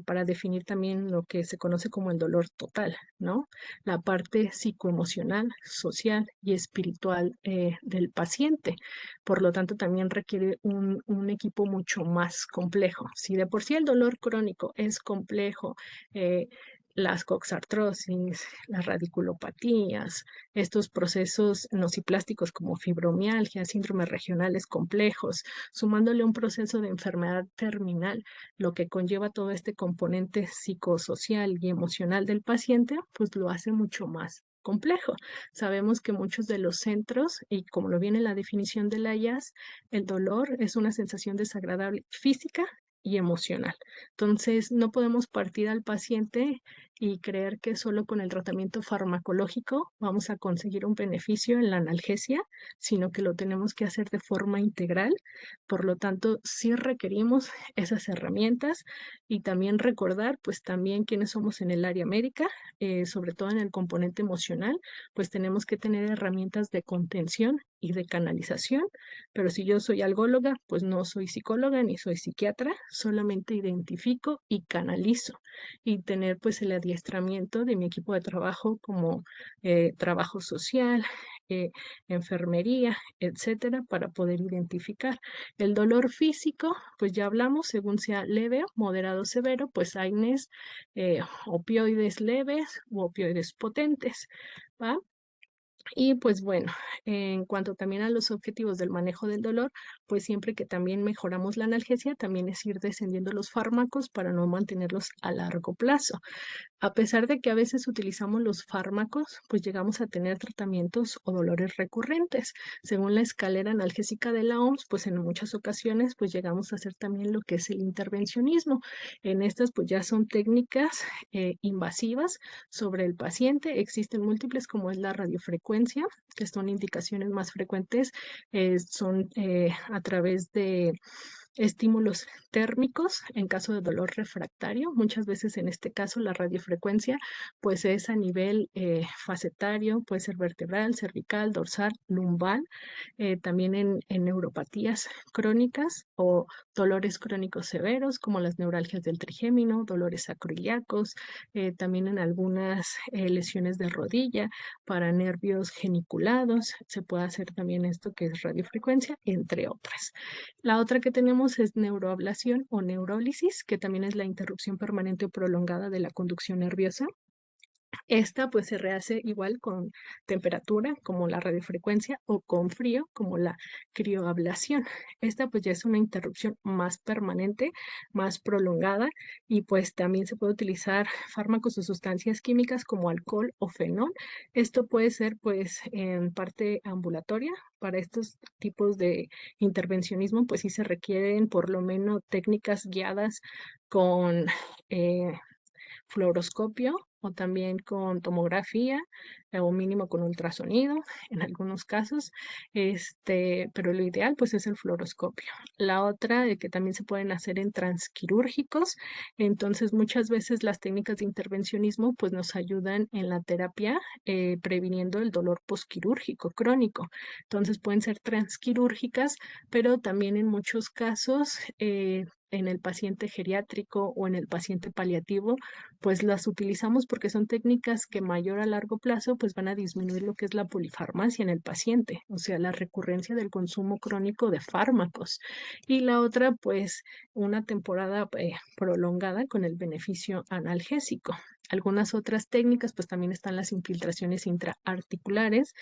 para definir también lo que se conoce como el dolor total, ¿no? La parte psicoemocional, social y espiritual del paciente. Por lo tanto, también requiere un equipo mucho más complejo. Si de por sí el dolor crónico es complejo, eh, las coxartrosis, las radiculopatías, estos procesos nociplásticos como fibromialgia, síndromes regionales complejos, sumándole un proceso de enfermedad terminal, lo que conlleva todo este componente psicosocial y emocional del paciente, pues lo hace mucho más complejo. Sabemos que muchos de los centros, y como lo viene en la definición de la IAS, el dolor es una sensación desagradable física y emocional. Entonces, no podemos partir al paciente y creer que solo con el tratamiento farmacológico vamos a conseguir un beneficio en la analgesia, sino que lo tenemos que hacer de forma integral. Por lo tanto, sí requerimos esas herramientas y también recordar, pues también quiénes somos en el área médica, sobre todo en el componente emocional, pues tenemos que tener herramientas de contención y de canalización, pero si yo soy algóloga, pues no soy psicóloga ni soy psiquiatra, solamente identifico y canalizo y tener pues el adiestramiento de mi equipo de trabajo como trabajo social, eh, enfermería, etcétera, para poder identificar. El dolor físico, pues ya hablamos, según sea leve, moderado, severo, pues AINES, opioides leves u opioides potentes, ¿va? Y pues bueno, en cuanto también a los objetivos del manejo del dolor, pues siempre que también mejoramos la analgesia, también es ir descendiendo los fármacos para no mantenerlos a largo plazo. A pesar de que a veces utilizamos los fármacos, pues llegamos a tener tratamientos o dolores recurrentes. Según la escalera analgésica de la OMS, pues en muchas ocasiones pues llegamos a hacer también lo que es el intervencionismo. En estas pues ya son técnicas invasivas sobre el paciente. Existen múltiples como es la radiofrecuencia, que son indicaciones más frecuentes, son a través de estímulos térmicos en caso de dolor refractario. Muchas veces en este caso la radiofrecuencia pues es a nivel facetario, puede ser vertebral, cervical, dorsal, lumbar, también en neuropatías crónicas o dolores crónicos severos como las neuralgias del trigémino, dolores acroiliacos, también en algunas lesiones de rodilla para nervios geniculados, se puede hacer también esto que es radiofrecuencia, entre otras. La otra que tenemos es neuroablación o neurólisis, que también es la interrupción permanente o prolongada de la conducción nerviosa. Esta pues se rehace igual con temperatura como la radiofrecuencia o con frío como la crioablación. Esta pues ya es una interrupción más permanente, más prolongada y pues también se puede utilizar fármacos o sustancias químicas como alcohol o fenol. Esto puede ser pues en parte ambulatoria. Para estos tipos de intervencionismo pues sí se requieren por lo menos técnicas guiadas con fluoroscopio o también con tomografía o mínimo con ultrasonido en algunos casos, pero lo ideal pues es el fluoroscopio. La otra que también se pueden hacer en transquirúrgicos, entonces muchas veces las técnicas de intervencionismo pues nos ayudan en la terapia previniendo el dolor posquirúrgico crónico. Entonces pueden ser transquirúrgicas, pero también en muchos casos en el paciente geriátrico o en el paciente paliativo, pues las utilizamos porque son técnicas que mayor a largo plazo pues van a disminuir lo que es la polifarmacia en el paciente, o sea, la recurrencia del consumo crónico de fármacos. Y la otra pues una temporada prolongada con el beneficio analgésico. Algunas otras técnicas, pues también están las infiltraciones intraarticulares,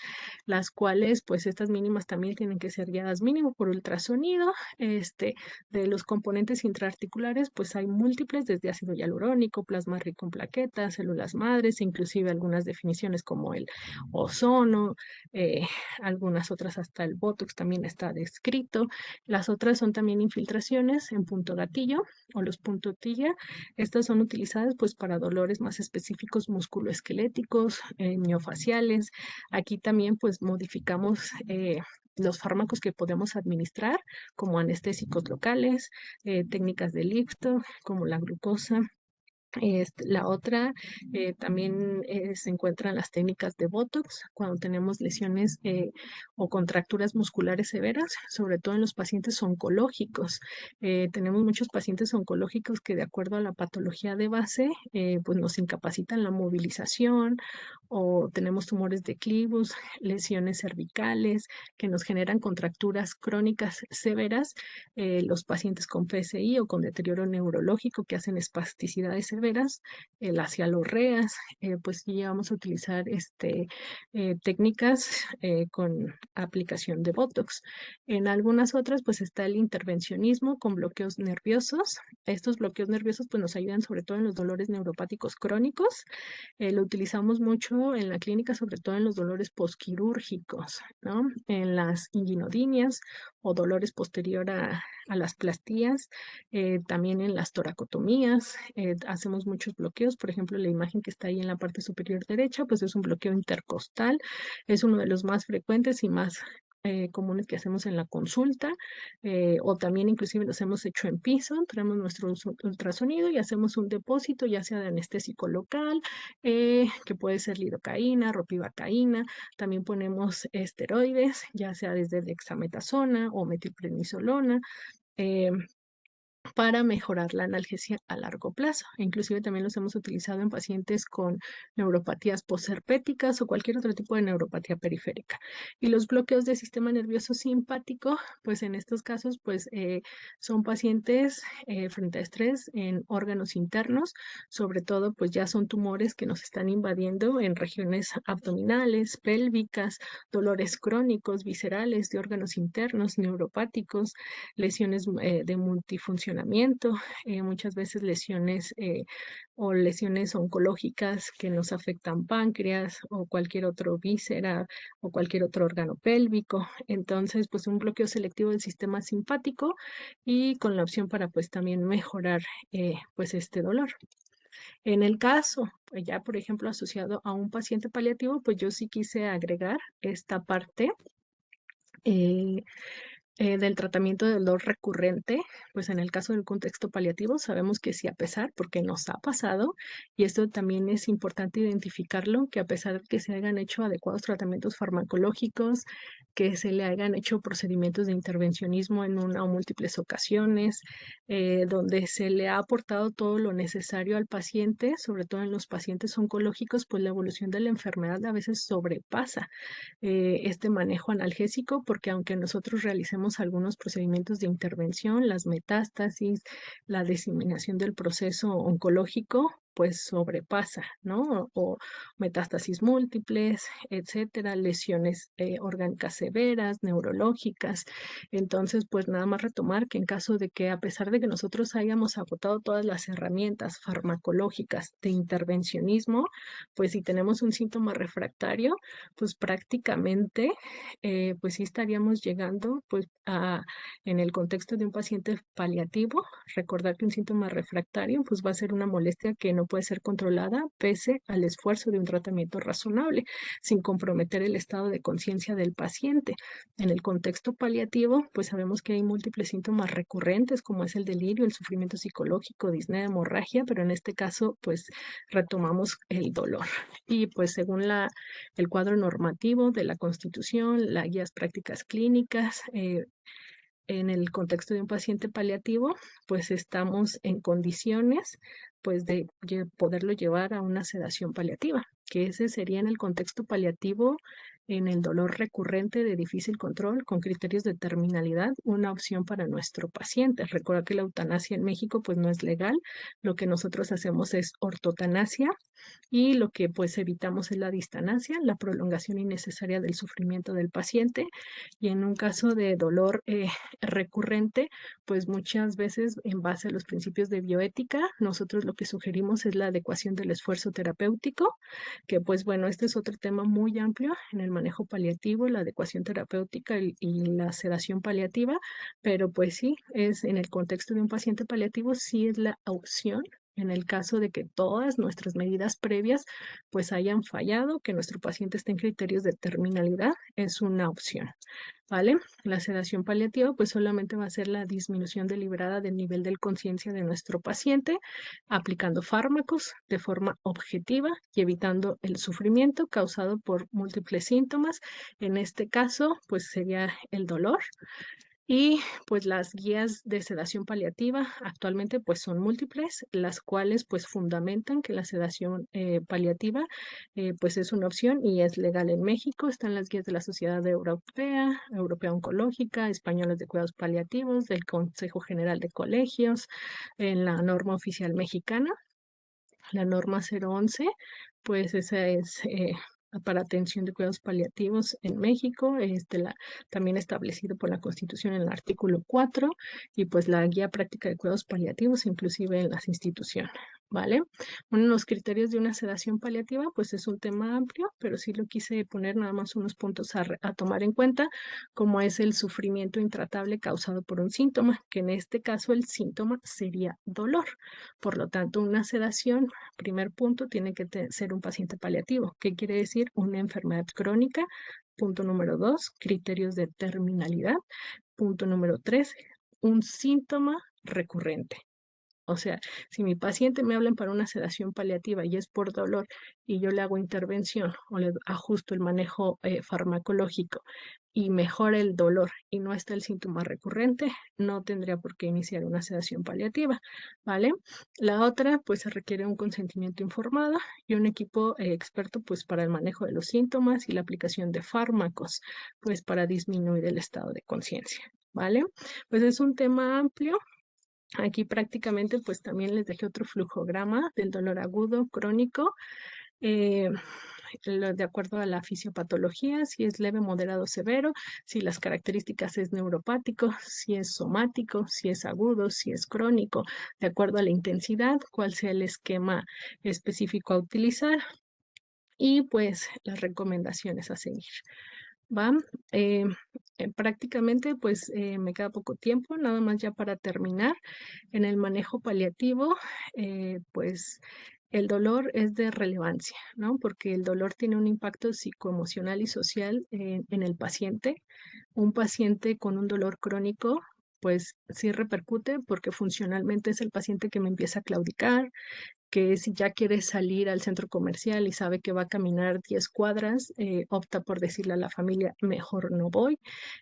las cuales, pues estas mínimas también tienen que ser guiadas mínimo por ultrasonido. De los componentes intraarticulares, pues hay múltiples, desde ácido hialurónico, plasma rico en plaquetas, células madres, inclusive algunas definiciones como el ozono, eh, algunas otras hasta el Botox también está descrito. Las otras son también infiltraciones en punto gatillo o los punto tilla. Estas son utilizadas pues para dolores más específicos musculoesqueléticos, miofaciales. Aquí también pues modificamos los fármacos que podemos administrar, como anestésicos locales, técnicas de Lifto, como la glucosa. La otra también se encuentran las técnicas de Botox cuando tenemos lesiones o contracturas musculares severas, sobre todo en los pacientes oncológicos. Tenemos muchos pacientes oncológicos que de acuerdo a la patología de base, pues nos incapacitan la movilización, o tenemos tumores de clivus, lesiones cervicales que nos generan contracturas crónicas severas, los pacientes con PSI o con deterioro neurológico que hacen espasticidades severas, las cialorreas, pues sí vamos a utilizar técnicas con aplicación de Botox. En algunas otras pues está el intervencionismo con bloqueos nerviosos. Estos bloqueos nerviosos pues nos ayudan sobre todo en los dolores neuropáticos crónicos. Lo utilizamos mucho en la clínica, sobre todo en los dolores posquirúrgicos, ¿no? En las inguinodinias o dolores posterior a las plastías, también en las toracotomías, hacemos muchos bloqueos. Por ejemplo, la imagen que está ahí en la parte superior derecha, pues es un bloqueo intercostal, es uno de los más frecuentes y más comunes que hacemos en la consulta, o también inclusive los hemos hecho en piso. Traemos nuestro ultrasonido y hacemos un depósito, ya sea de anestésico local, que puede ser lidocaína, ropivacaína. También ponemos esteroides, ya sea desde dexametasona o metilprednisolona, eh, para mejorar la analgesia a largo plazo. Inclusive también los hemos utilizado en pacientes con neuropatías posherpéticas o cualquier otro tipo de neuropatía periférica. Y los bloqueos del sistema nervioso simpático, pues en estos casos, pues son pacientes frente a estrés en órganos internos, sobre todo pues ya son tumores que nos están invadiendo en regiones abdominales, pélvicas, dolores crónicos, viscerales de órganos internos, neuropáticos, lesiones de multifuncionamiento, muchas veces lesiones o lesiones oncológicas que nos afectan páncreas o cualquier otro víscera o cualquier otro órgano pélvico. Entonces, pues un bloqueo selectivo del sistema simpático y con la opción para pues también mejorar pues este dolor. En el caso, pues ya por ejemplo asociado a un paciente paliativo, pues yo sí quise agregar esta parte eh, del tratamiento del dolor recurrente. Pues en el caso del contexto paliativo sabemos que sí, a pesar, porque nos ha pasado, y esto también es importante identificarlo, que a pesar de que se hayan hecho adecuados tratamientos farmacológicos, que se le hayan hecho procedimientos de intervencionismo en una o múltiples ocasiones, donde se le ha aportado todo lo necesario al paciente, sobre todo en los pacientes oncológicos, pues la evolución de la enfermedad a veces sobrepasa este manejo analgésico, porque aunque nosotros realicemos algunos procedimientos de intervención, las metástasis, la diseminación del proceso oncológico, pues sobrepasa, ¿no? O metástasis múltiples, etcétera, lesiones orgánicas severas, neurológicas. Entonces, pues nada más retomar que en caso de que a pesar de que nosotros hayamos agotado todas las herramientas farmacológicas de intervencionismo, pues si tenemos un síntoma refractario, pues prácticamente, pues sí estaríamos llegando, pues en el contexto de un paciente paliativo, recordar que un síntoma refractario, pues va a ser una molestia que no puede ser controlada pese al esfuerzo de un tratamiento razonable, sin comprometer el estado de conciencia del paciente. En el contexto paliativo, pues sabemos que hay múltiples síntomas recurrentes, como es el delirio, el sufrimiento psicológico, disnea, hemorragia, pero en este caso, pues retomamos el dolor. Y pues según el cuadro normativo de la Constitución, las guías prácticas clínicas, en el contexto de un paciente paliativo, pues estamos en condiciones pues de poderlo llevar a una sedación paliativa, que ese sería en el contexto paliativo, en el dolor recurrente de difícil control con criterios de terminalidad, una opción para nuestro paciente. Recuerda que la eutanasia en México pues no es legal, lo que nosotros hacemos es ortotanasia, y lo que pues evitamos es la distanasia, la prolongación innecesaria del sufrimiento del paciente. Y en un caso de dolor recurrente, pues muchas veces en base a los principios de bioética, nosotros lo que sugerimos es la adecuación del esfuerzo terapéutico, que pues bueno, este es otro tema muy amplio en el manejo paliativo, la adecuación terapéutica y la sedación paliativa, pero pues sí, es en el contexto de un paciente paliativo, sí es la opción en el caso de que todas nuestras medidas previas pues hayan fallado, que nuestro paciente esté en criterios de terminalidad, es una opción, ¿vale? La sedación paliativa pues solamente va a ser la disminución deliberada del nivel de conciencia de nuestro paciente, aplicando fármacos de forma objetiva y evitando el sufrimiento causado por múltiples síntomas. En este caso pues sería el dolor. Y pues las guías de sedación paliativa actualmente pues son múltiples, las cuales pues fundamentan que la sedación paliativa pues es una opción y es legal en México. Están las guías de la Sociedad Europea, Europea Oncológica, Españoles de Cuidados Paliativos, del Consejo General de Colegios, en la norma oficial mexicana. La norma 011, pues esa es para atención de cuidados paliativos en México, también establecido por la Constitución en el artículo 4, y pues la guía práctica de cuidados paliativos, inclusive en las instituciones, ¿vale? Uno de los criterios de una sedación paliativa, pues es un tema amplio, pero sí lo quise poner nada más unos puntos a tomar en cuenta, como es el sufrimiento intratable causado por un síntoma, que en este caso el síntoma sería dolor. Por lo tanto, una sedación, primer punto, tiene que ser un paciente paliativo. ¿Qué quiere decir? Una enfermedad crónica. Punto número 2, criterios de terminalidad. Punto número 3, un síntoma recurrente. O sea, si mi paciente me hablan para una sedación paliativa y es por dolor y yo le hago intervención o le ajusto el manejo farmacológico y mejora el dolor y no está el síntoma recurrente, no tendría por qué iniciar una sedación paliativa, ¿vale? La otra, pues se requiere un consentimiento informado y un equipo experto, pues para el manejo de los síntomas y la aplicación de fármacos, pues para disminuir el estado de conciencia, ¿vale? Pues es un tema amplio. Aquí prácticamente pues también les dejé otro flujograma del dolor agudo crónico, eh, de acuerdo a la fisiopatología, si es leve, moderado, severo, si las características es neuropático, si es somático, si es agudo, si es crónico, de acuerdo a la intensidad, cuál sea el esquema específico a utilizar y pues las recomendaciones a seguir. ¿Va? Eh, prácticamente pues me queda poco tiempo, nada más ya para terminar. En el manejo paliativo, pues el dolor es de relevancia, ¿no? Porque el dolor tiene un impacto psicoemocional y social en el paciente. Un paciente con un dolor crónico, pues sí repercute porque funcionalmente es el paciente que me empieza a claudicar, que si ya quiere salir al centro comercial y sabe que va a caminar 10 cuadras, opta por decirle a la familia, mejor no voy.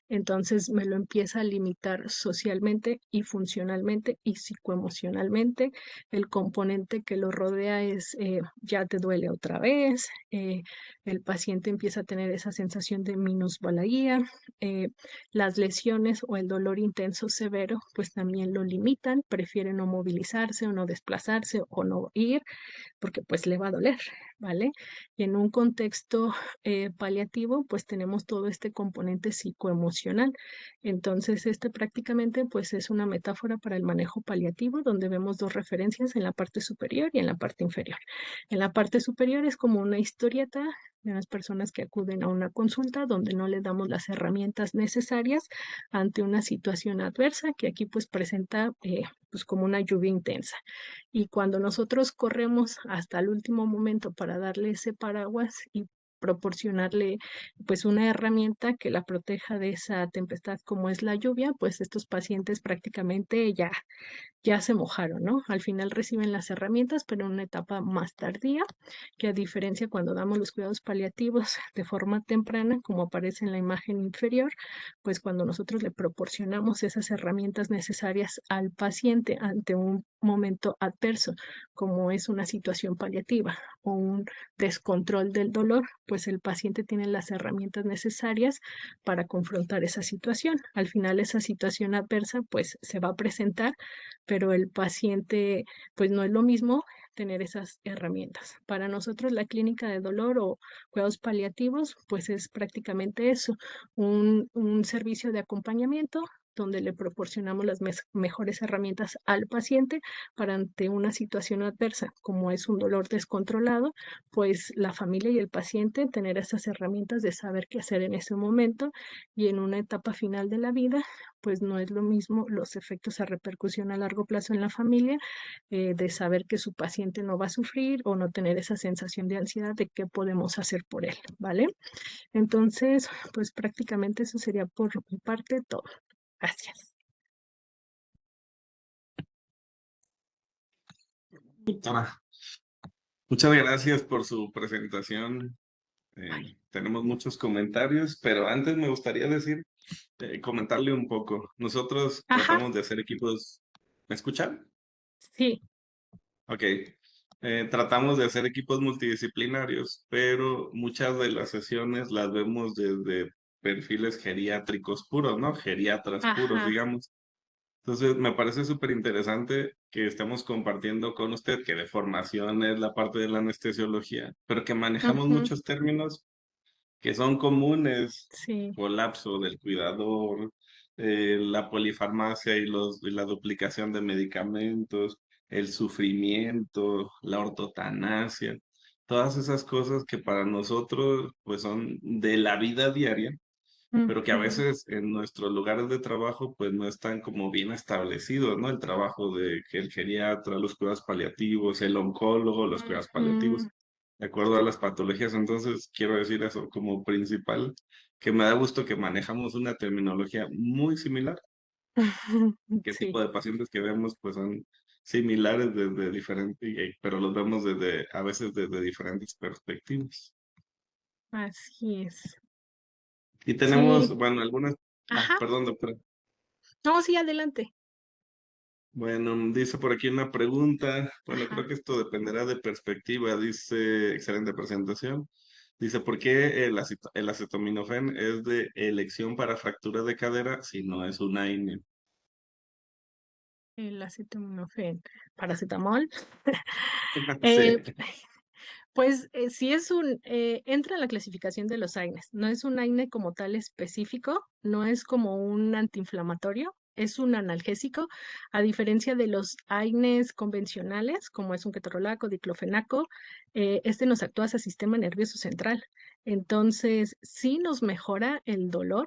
Entonces me lo empieza a limitar socialmente y funcionalmente y psicoemocionalmente. El componente que lo rodea es, ya te duele otra vez, el paciente empieza a tener esa sensación de minusvalía, las lesiones o el dolor intenso severo, pues también lo limitan, prefiere no movilizarse o no desplazarse o no ir, porque pues le va a doler, ¿vale? Y en un contexto paliativo, pues tenemos todo este componente psicoemocional. Entonces, este prácticamente pues es una metáfora para el manejo paliativo, donde vemos dos referencias en la parte superior y en la parte inferior. En la parte superior es como una historieta de las personas que acuden a una consulta donde no le damos las herramientas necesarias ante una situación adversa que aquí pues presenta pues como una lluvia intensa. Y cuando nosotros corremos hasta el último momento para darle ese paraguas y proporcionarle pues una herramienta que la proteja de esa tempestad como es la lluvia, pues estos pacientes prácticamente ya se mojaron, ¿no? Al final reciben las herramientas, pero en una etapa más tardía, que a diferencia cuando damos los cuidados paliativos de forma temprana, como aparece en la imagen inferior, pues cuando nosotros le proporcionamos esas herramientas necesarias al paciente ante un momento adverso, como es una situación paliativa o un descontrol del dolor, pues el paciente tiene las herramientas necesarias para confrontar esa situación. Al final esa situación adversa pues se va a presentar, pero el paciente, pues no es lo mismo tener esas herramientas. Para nosotros la clínica de dolor o cuidados paliativos, pues es prácticamente eso, un servicio de acompañamiento donde le proporcionamos las mejores herramientas al paciente para ante una situación adversa, como es un dolor descontrolado, pues la familia y el paciente tener esas herramientas de saber qué hacer en ese momento y en una etapa final de la vida, pues no es lo mismo los efectos a repercusión a largo plazo en la familia, de saber que su paciente no va a sufrir o no tener esa sensación de ansiedad de qué podemos hacer por él, ¿vale? Entonces, pues prácticamente eso sería por mi parte todo. Gracias. Doctora, muchas gracias por su presentación. Tenemos muchos comentarios, pero antes me gustaría decir, comentarle un poco. Nosotros Ajá, tratamos de hacer equipos. ¿Me escuchan? sí, Ok. Tratamos de hacer equipos multidisciplinarios, pero muchas de las sesiones las vemos desde perfiles geriátricos puros, ¿no? Geriatras puros, ajá, digamos. Entonces, me parece súper interesante que estemos compartiendo con usted que de formación es la parte de la anestesiología, pero que manejamos ujú, muchos términos que son comunes: sí, colapso del cuidador, la polifarmacia y la duplicación de medicamentos, el sufrimiento, la ortotanasia, todas esas cosas que para nosotros pues son de la vida diaria, pero que a ujú, veces en nuestros lugares de trabajo pues no están como bien establecidos, ¿no? El trabajo de que el geriatra, los cuidados paliativos, el oncólogo, los cuidados paliativos, ujú, de acuerdo a las patologías. Entonces, quiero decir eso como principal, que me da gusto que manejamos una terminología muy similar, qué sí, tipo de pacientes que vemos pues son similares desde diferentes, pero los vemos desde, a veces desde diferentes perspectivas. así es. Y Sí, tenemos, bueno, algunas, ajá, perdón, doctora. no, sí, adelante. Bueno, dice por aquí una pregunta. Bueno, creo Ajá. que esto dependerá de perspectiva. Dice, excelente presentación. Dice, ¿por qué el acetaminofén es de elección para fractura de cadera si no es un AINE? El acetaminofén, paracetamol. Sí. Eh, Pues sí es entra en la clasificación de los AINES. No es un AINE como tal específico, no es como un antiinflamatorio, es un analgésico, a diferencia de los AINES convencionales, como es un ketorolaco, diclofenaco, este nos actúa hacia sistema nervioso central. Entonces, sí nos mejora el dolor.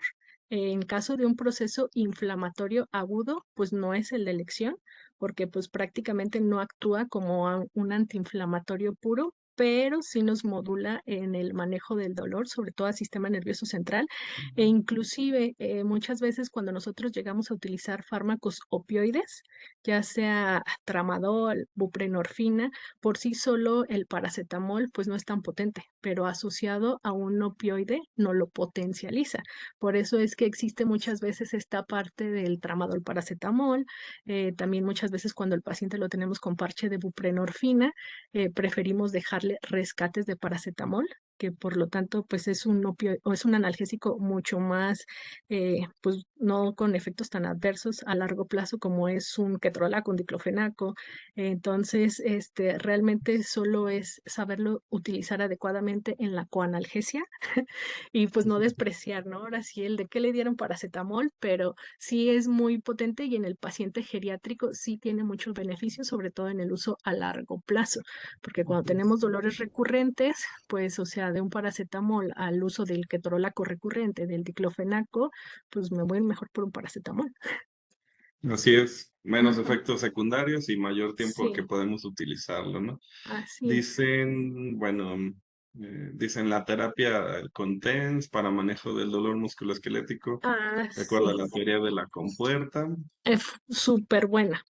En caso de un proceso inflamatorio agudo, pues no es el de elección, porque pues prácticamente no actúa como un antiinflamatorio puro, pero sí nos modula en el manejo del dolor, sobre todo al sistema nervioso central, e inclusive muchas veces cuando nosotros llegamos a utilizar fármacos opioides, ya sea tramadol, buprenorfina, por sí solo el paracetamol pues no es tan potente, pero asociado a un opioide no lo potencializa. Por eso es que existe muchas veces esta parte del tramadol paracetamol, también muchas veces cuando el paciente lo tenemos con parche de buprenorfina, preferimos dejarle rescates de paracetamol, que por lo tanto pues es un opio o es un analgésico mucho más, pues no con efectos tan adversos a largo plazo como es un ketorolaco, un diclofenaco. Entonces, realmente solo es saberlo utilizar adecuadamente en la coanalgesia y pues no despreciar, ¿no? Ahora sí, el de qué le dieron paracetamol, pero sí es muy potente y en el paciente geriátrico sí tiene muchos beneficios, sobre todo en el uso a largo plazo, porque cuando tenemos dolores recurrentes, pues, o sea, de un paracetamol al uso del ketorolaco recurrente, del diclofenaco, pues me voy mejor por un paracetamol. Así es, menos Ujú, efectos secundarios y mayor tiempo que sí, podemos utilizarlo, ¿no? así es. Dicen, bueno, dicen la terapia con TENS para manejo del dolor musculoesquelético, Ah, de acuerdo a sí, la teoría de la compuerta. es súper buena.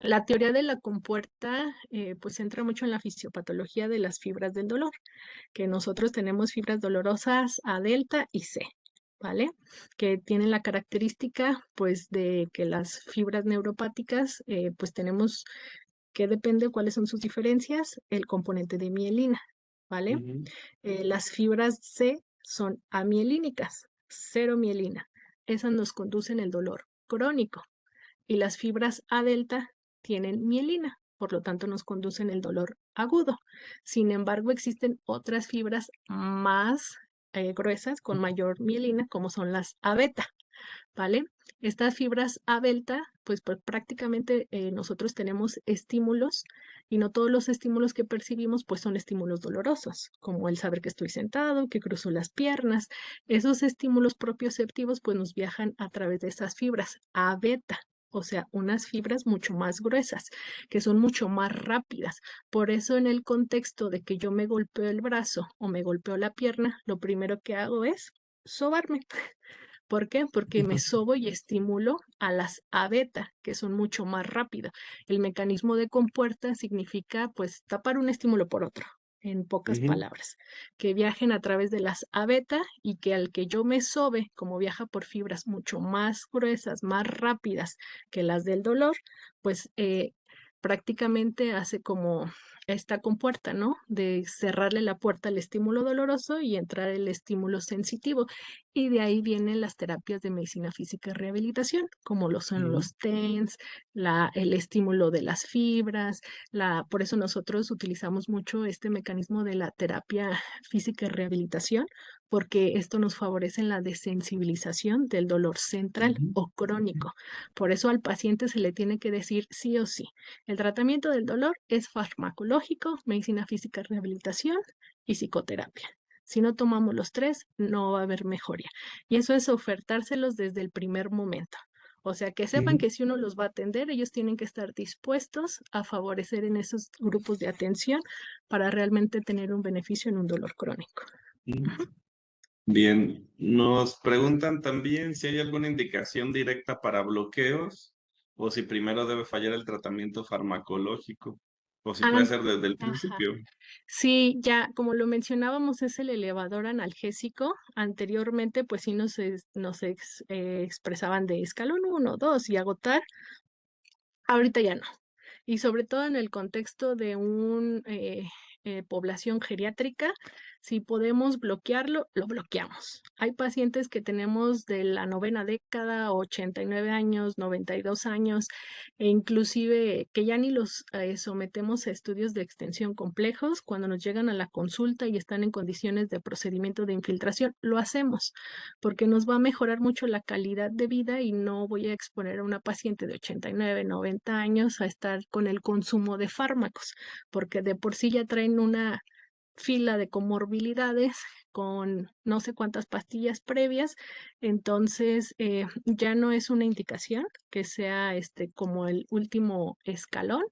La teoría de la compuerta, pues entra mucho en la fisiopatología de las fibras del dolor, que nosotros tenemos fibras dolorosas A delta y C, ¿vale? Que tienen la característica, pues, de que las fibras neuropáticas, pues tenemos que depende cuáles son sus diferencias, el componente de mielina, ¿vale? Ujú. Las fibras C son amielínicas, cero mielina. Esas nos conducen el dolor crónico y las fibras A delta tienen mielina, por lo tanto nos conducen el dolor agudo. Sin embargo, existen otras fibras más gruesas con mayor mielina, como son las A beta. ¿vale? Estas fibras A delta, pues prácticamente nosotros tenemos estímulos y no todos los estímulos que percibimos pues son estímulos dolorosos, como el saber que estoy sentado, que cruzo las piernas. Esos estímulos propioceptivos pues nos viajan a través de esas fibras A beta. O sea, unas fibras mucho más gruesas, que son mucho más rápidas. Por eso en el contexto de que yo me golpeo el brazo o me golpeo la pierna, lo primero que hago es sobarme. ¿Por qué? Porque me sobo y estimulo a las A beta, que son mucho más rápidas. El mecanismo de compuerta significa, pues, tapar un estímulo por otro, en pocas Ujú, palabras, que viajen a través de las A beta y que al que yo me sobe, como viaja por fibras mucho más gruesas, más rápidas que las del dolor, pues prácticamente hace como esta compuerta, ¿no? De cerrarle la puerta al estímulo doloroso y entrar el estímulo sensitivo. Y de ahí vienen las terapias de medicina física y rehabilitación, como lo son ujú, los TENS, el estímulo de las fibras, por eso nosotros utilizamos mucho este mecanismo de la terapia física y rehabilitación, porque esto nos favorece en la desensibilización del dolor central ujú. o crónico. Por eso al paciente se le tiene que decir sí o sí. El tratamiento del dolor es farmacológico, medicina física y rehabilitación y psicoterapia. Si no tomamos los tres, no va a haber mejoría. Y eso es ofertárselos desde el primer momento. O sea, que sepan Ujú, que si uno los va a atender, ellos tienen que estar dispuestos a favorecer en esos grupos de atención para realmente tener un beneficio en un dolor crónico. ujú. Bien, nos preguntan también si hay alguna indicación directa para bloqueos o si primero debe fallar el tratamiento farmacológico o si puede Ah, ser desde el ajá. principio. Sí, ya como lo mencionábamos, es el elevador analgésico. Anteriormente, pues sí expresaban de escalón uno, 2 y agotar. Ahorita ya no. Y sobre todo en el contexto de una población geriátrica, si podemos bloquearlo, lo bloqueamos. Hay pacientes que tenemos de la novena década, 89 años, 92 años, e inclusive que ya ni los sometemos a estudios de extensión complejos. Cuando nos llegan a la consulta y están en condiciones de procedimiento de infiltración, lo hacemos porque nos va a mejorar mucho la calidad de vida y no voy a exponer a una paciente de 89, 90 años a estar con el consumo de fármacos, porque de por sí ya traen una fila de comorbilidades con no sé cuántas pastillas previas, entonces ya no es una indicación que sea como el último escalón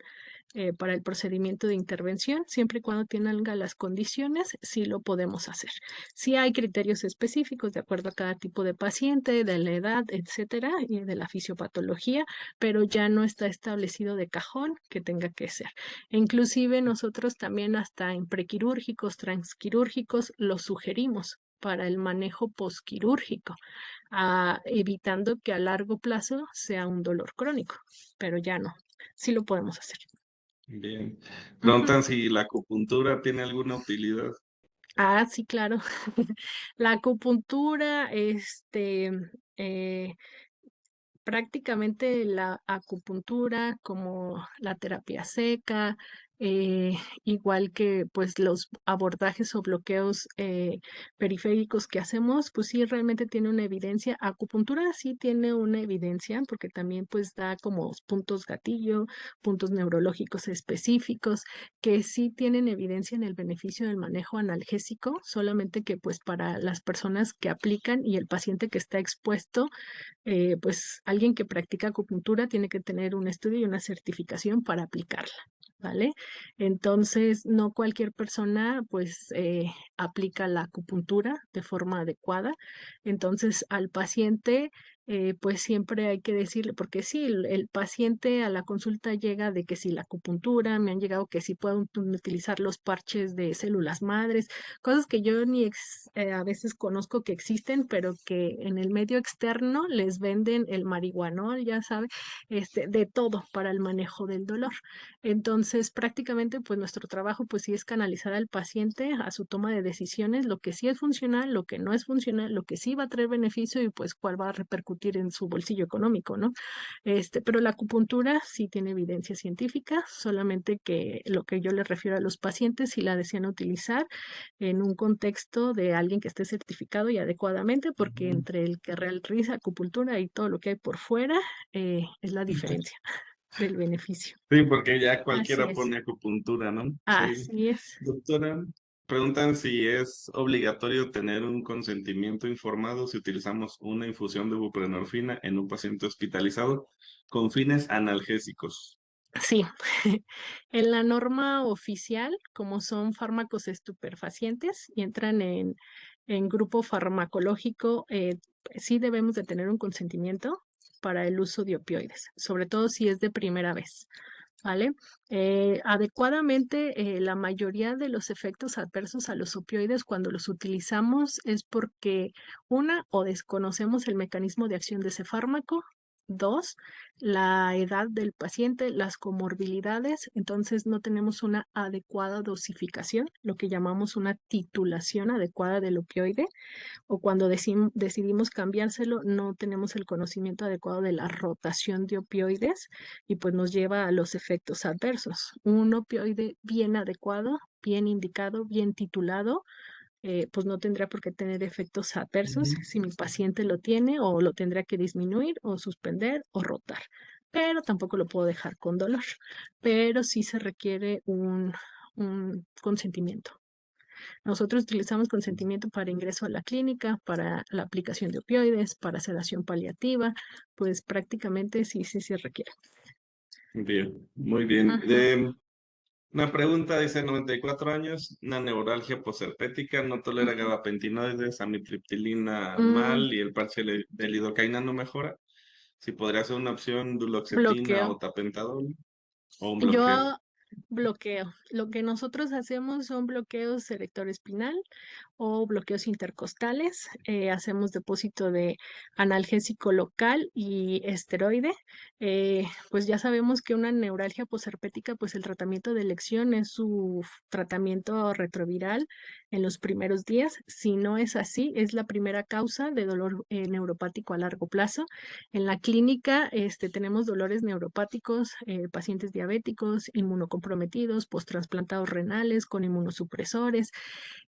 para el procedimiento de intervención, siempre y cuando tenga las condiciones, sí lo podemos hacer. Sí hay criterios específicos de acuerdo a cada tipo de paciente, de la edad, etcétera, y de la fisiopatología, pero ya no está establecido de cajón que tenga que ser. E inclusive nosotros también hasta en prequirúrgicos, transquirúrgicos, los sugerimos para el manejo posquirúrgico, evitando que a largo plazo sea un dolor crónico, pero ya no, sí lo podemos hacer. Bien. Ujú. Preguntan si la acupuntura tiene alguna utilidad. Ah, sí, claro. La acupuntura, eh, prácticamente la acupuntura, como la terapia seca, igual que pues los abordajes o bloqueos periféricos que hacemos, pues sí realmente tiene una evidencia. Acupuntura sí tiene una evidencia porque también pues da como puntos gatillo, puntos neurológicos específicos que sí tienen evidencia en el beneficio del manejo analgésico, solamente que pues para las personas que aplican y el paciente que está expuesto, pues alguien que practica acupuntura tiene que tener un estudio y una certificación para aplicarla, ¿vale? Entonces, no cualquier persona pues aplica la acupuntura de forma adecuada. Entonces, al paciente pues siempre hay que decirle, porque sí, el paciente a la consulta llega de que si la acupuntura, me han llegado que si pueden utilizar los parches de células madres, cosas que yo ni a veces conozco que existen, pero que en el medio externo les venden el marihuanol, ya sabe, de todo para el manejo del dolor. Entonces, prácticamente, pues nuestro trabajo, pues sí es canalizar al paciente a su toma de decisiones, lo que sí es funcional, lo que no es funcional, lo que sí va a traer beneficio y pues cuál va a repercutir repercutir en su bolsillo económico, ¿no? Pero la acupuntura sí tiene evidencia científica, solamente que lo que yo le refiero a los pacientes si la desean utilizar en un contexto de alguien que esté certificado y adecuadamente, porque Ujú. entre el que realiza acupuntura y todo lo que hay por fuera, es la diferencia del beneficio. Sí, porque ya Así cualquiera es, pone acupuntura, ¿no? Sí. así es. Doctora, preguntan si es obligatorio tener un consentimiento informado si utilizamos una infusión de buprenorfina en un paciente hospitalizado con fines analgésicos. Sí, en la norma oficial, como son fármacos estupefacientes y entran en grupo farmacológico, sí debemos de tener un consentimiento para el uso de opioides, sobre todo si es de primera vez, ¿vale? Adecuadamente, la mayoría de los efectos adversos a los opioides cuando los utilizamos es porque, una, o desconocemos el mecanismo de acción de ese fármaco, dos, la edad del paciente, las comorbilidades, entonces no tenemos una adecuada dosificación, lo que llamamos una titulación adecuada del opioide, o cuando decidimos cambiárselo, no tenemos el conocimiento adecuado de la rotación de opioides y pues nos lleva a los efectos adversos. Un opioide bien adecuado, bien indicado, bien titulado, pues no tendría por qué tener efectos adversos Ujú. si mi paciente lo tiene o lo tendría que disminuir o suspender o rotar. Pero tampoco lo puedo dejar con dolor. Pero sí se requiere un consentimiento. Nosotros utilizamos consentimiento para ingreso a la clínica, para la aplicación de opioides, para sedación paliativa, pues prácticamente sí, sí se requiere. Bien, muy bien. Ujú. Una pregunta, dice 94 años, una neuralgia posherpética, no tolera Ujú. gabapentinoides, amitriptilina Mm, mal y el parche de lidocaína no mejora. Si podría ser una opción duloxetina bloqueo. o tapentadol o un bloqueo. Yo bloqueo. Lo que nosotros hacemos son bloqueos selector espinal o bloqueos intercostales. Hacemos depósito de analgésico local y esteroide. Pues ya sabemos que una neuralgia posherpética, pues el tratamiento de elección es su tratamiento retroviral en los primeros días. Si no es así, es la primera causa de dolor neuropático a largo plazo. En la clínica tenemos dolores neuropáticos, pacientes diabéticos, inmunocomprometidos, post-trasplantados renales con inmunosupresores,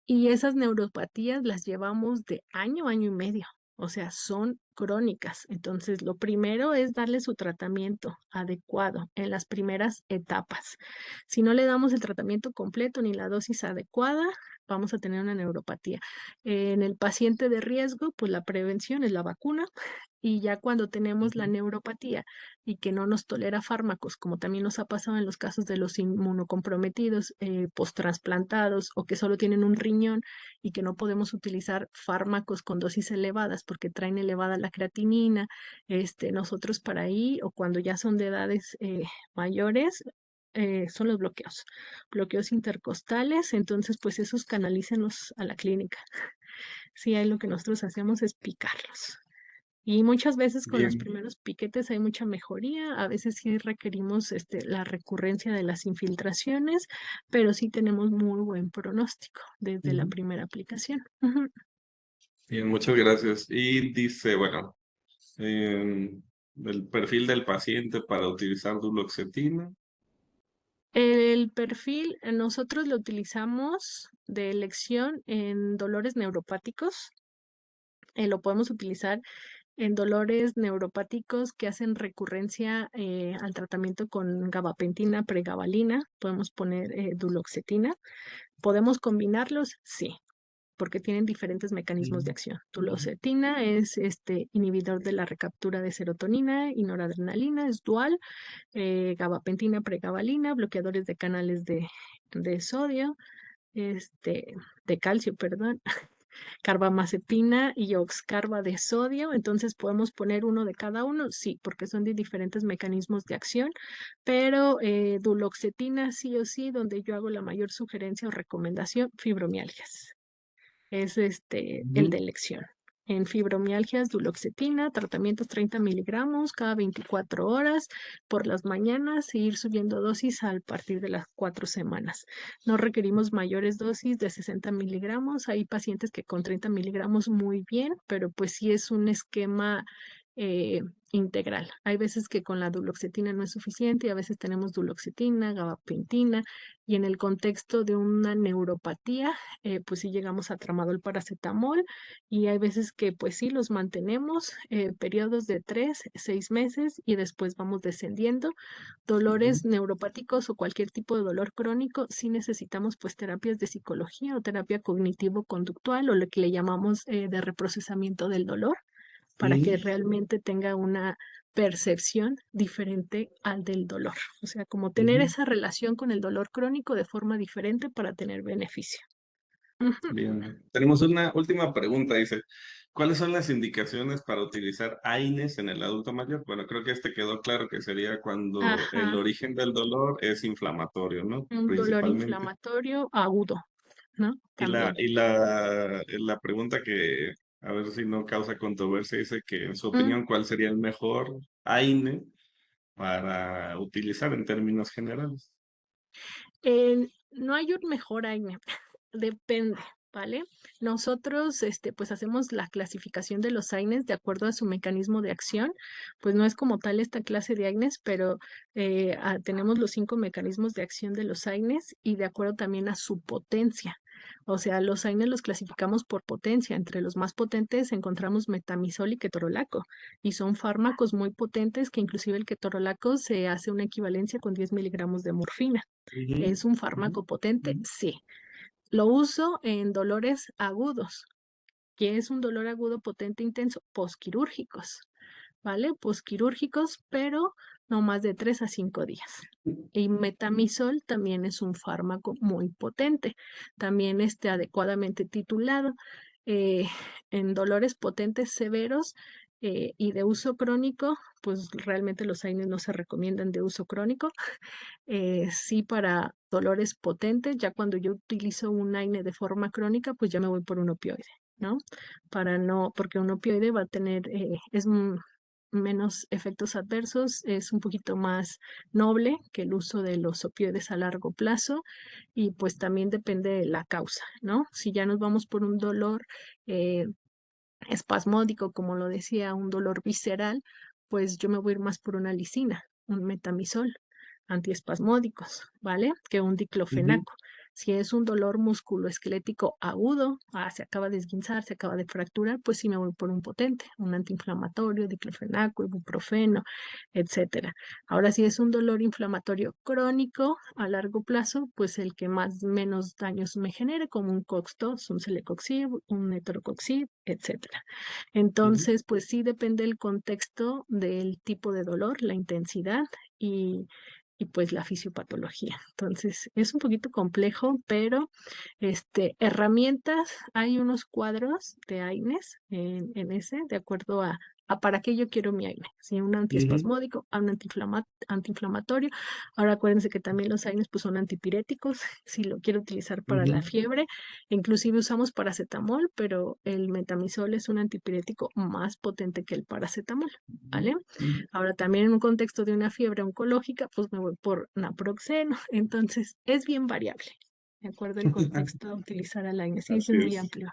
y esas neuropatías las llevamos de año, año y medio, o sea, son crónicas. Entonces, lo primero es darle su tratamiento adecuado en las primeras etapas. Si no le damos el tratamiento completo ni la dosis adecuada, vamos a tener una neuropatía. En el paciente de riesgo, pues la prevención es la vacuna. Y ya cuando tenemos la Ujú. neuropatía y que no nos tolera fármacos, como también nos ha pasado en los casos de los inmunocomprometidos, posttransplantados o que solo tienen un riñón y que no podemos utilizar fármacos con dosis elevadas porque traen elevada la creatinina, nosotros para ahí o cuando ya son de edades mayores, son los bloqueos, bloqueos intercostales, entonces pues esos canalícenlos a la clínica. Sí, ahí lo que nosotros hacemos es picarlos. Y muchas veces con los Bien. primeros piquetes hay mucha mejoría, a veces sí requerimos la recurrencia de las infiltraciones, pero sí tenemos muy buen pronóstico desde la Ujú. primera aplicación. Ujú. Bien, muchas gracias. Y dice, bueno, el perfil del paciente para utilizar duloxetina. El perfil nosotros lo utilizamos de elección en dolores neuropáticos, lo podemos utilizar en dolores neuropáticos que hacen recurrencia al tratamiento con gabapentina, pregabalina, podemos poner duloxetina. ¿Podemos combinarlos? Sí, porque tienen diferentes mecanismos de Ujú. acción. Duloxetina es inhibidor de la recaptura de serotonina y noradrenalina, es dual. Gabapentina, pregabalina, bloqueadores de canales de sodio, de calcio, perdón, carbamazepina y oxcarba de sodio. Entonces, ¿podemos poner uno de cada uno? Sí, porque son de diferentes mecanismos de acción, pero duloxetina sí o sí, donde yo hago la mayor sugerencia o recomendación, fibromialgias. Es el de Ujú. elección. En fibromialgias, duloxetina, tratamientos 30 miligramos cada 24 horas por las mañanas e ir subiendo dosis a partir de las 4 semanas. No requerimos mayores dosis de 60 miligramos. Hay pacientes que con 30 miligramos muy bien, pero pues sí es un esquema eh, integral. Hay veces que con la duloxetina no es suficiente y a veces tenemos duloxetina, gabapentina y en el contexto de una neuropatía, pues sí llegamos a tramadol paracetamol y hay veces que pues sí los mantenemos periodos de 3, 6 meses y después vamos descendiendo. Ujú. Dolores neuropáticos o cualquier tipo de dolor crónico, sí necesitamos pues terapias de psicología o terapia cognitivo-conductual o lo que le llamamos de reprocesamiento del dolor para que Ujú. realmente tenga una percepción diferente al del dolor. O sea, como tener Ujú. esa relación con el dolor crónico de forma diferente para tener beneficio. Ujú. Bien, tenemos una última pregunta, dice, ¿cuáles son las indicaciones para utilizar AINES en el adulto mayor? Bueno, creo que este quedó claro que sería cuando el Ajá, origen del dolor es inflamatorio, ¿no? un dolor Principalmente. inflamatorio agudo, ¿no? Y la, También. y la, la pregunta que, a ver si no causa controversia, dice que en su opinión, ¿cuál sería el mejor AINE para utilizar en términos generales? No hay un mejor AINE, depende, ¿vale? Nosotros, pues hacemos la clasificación de los AINES de acuerdo a su mecanismo de acción, pues no es como tal esta clase de AINES, pero tenemos los 5 mecanismos de acción de los AINES y de acuerdo también a su potencia. O sea, los AINES los clasificamos por potencia. Entre los más potentes encontramos metamizol y ketorolaco y son fármacos muy potentes que inclusive el ketorolaco se hace una equivalencia con 10 miligramos de morfina. Ujú. ¿Es un fármaco potente? Sí. Lo uso en dolores agudos. ¿Qué es un dolor agudo potente intenso? Posquirúrgicos, ¿vale? Posquirúrgicos, pero no más de 3 a 5 días. Y metamizol también es un fármaco muy potente, también adecuadamente titulado. eh, en dolores potentes severos y de uso crónico, pues realmente los AINES no se recomiendan de uso crónico, sí para dolores potentes, ya cuando yo utilizo un AINE de forma crónica, pues ya me voy por un opioide, ¿no? Para no, porque un opioide va a tener, menos efectos adversos, es un poquito más noble que el uso de los opioides a largo plazo y pues también depende de la causa, ¿no? Si ya nos vamos por un dolor eh, espasmódico, como lo decía, un dolor visceral, pues yo me voy a ir más por una lisina, un metamizol, antiespasmódicos, ¿vale? Que un Ujú. diclofenaco. Si es un dolor musculoesquelético agudo, se acaba de esguinzar, se acaba de fracturar, pues sí me voy por un potente, un antiinflamatorio, diclofenaco, ibuprofeno, etcétera. Ahora, si es un dolor inflamatorio crónico a largo plazo, pues el que más menos daños me genere, como un COX-2, un celecoxib, un etoricoxib, etcétera. Ujú. Entonces, pues sí depende el contexto del tipo de dolor, la intensidad y, y pues la fisiopatología. Entonces, es un poquito complejo, pero herramientas, hay unos cuadros de AINES en ese, de acuerdo a para qué yo quiero mi AINE. Si un Ujú. antiespasmódico, a un antiinflamatorio. Ahora acuérdense que también los AINES pues, son antipiréticos, si lo quiero utilizar para la Ujú. fiebre. Inclusive usamos paracetamol, pero el metamizol es un antipirético más potente que el paracetamol, ¿vale? Ujú. Ahora también en un contexto de una fiebre oncológica, pues me voy por naproxeno. Entonces es bien variable, de acuerdo al contexto a utilizar al AINE. Sí, sí Así es muy es. amplio.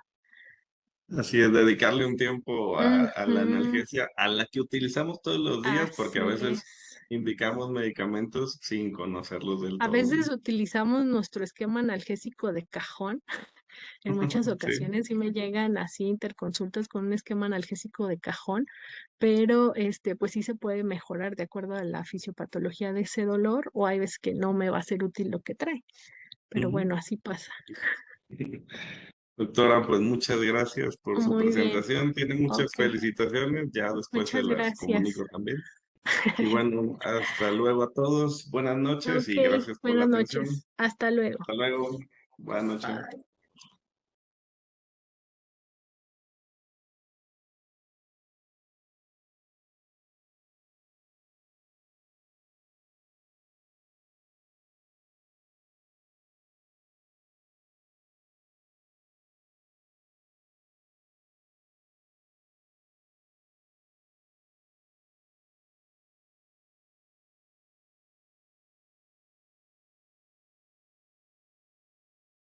Así es, dedicarle un tiempo a la Ujú, analgesia, a la que utilizamos todos los días, porque a así veces es. indicamos medicamentos sin conocerlos del A todo, veces ¿no? utilizamos nuestro esquema analgésico de cajón. En muchas Sí. ocasiones sí me llegan así interconsultas con un esquema analgésico de cajón, pero pues sí se puede mejorar de acuerdo a la fisiopatología de ese dolor, o hay veces que no me va a ser útil lo que trae. Pero Ujú. bueno, así pasa. Doctora, pues muchas gracias por su Muy bien, presentación. Tiene muchas ok. felicitaciones, ya después se Muchas las gracias. comunico también. Y bueno, hasta luego a todos. Buenas noches Ok, y gracias por la buenas atención. noches. Hasta luego. Hasta luego. Buenas noches. Bye.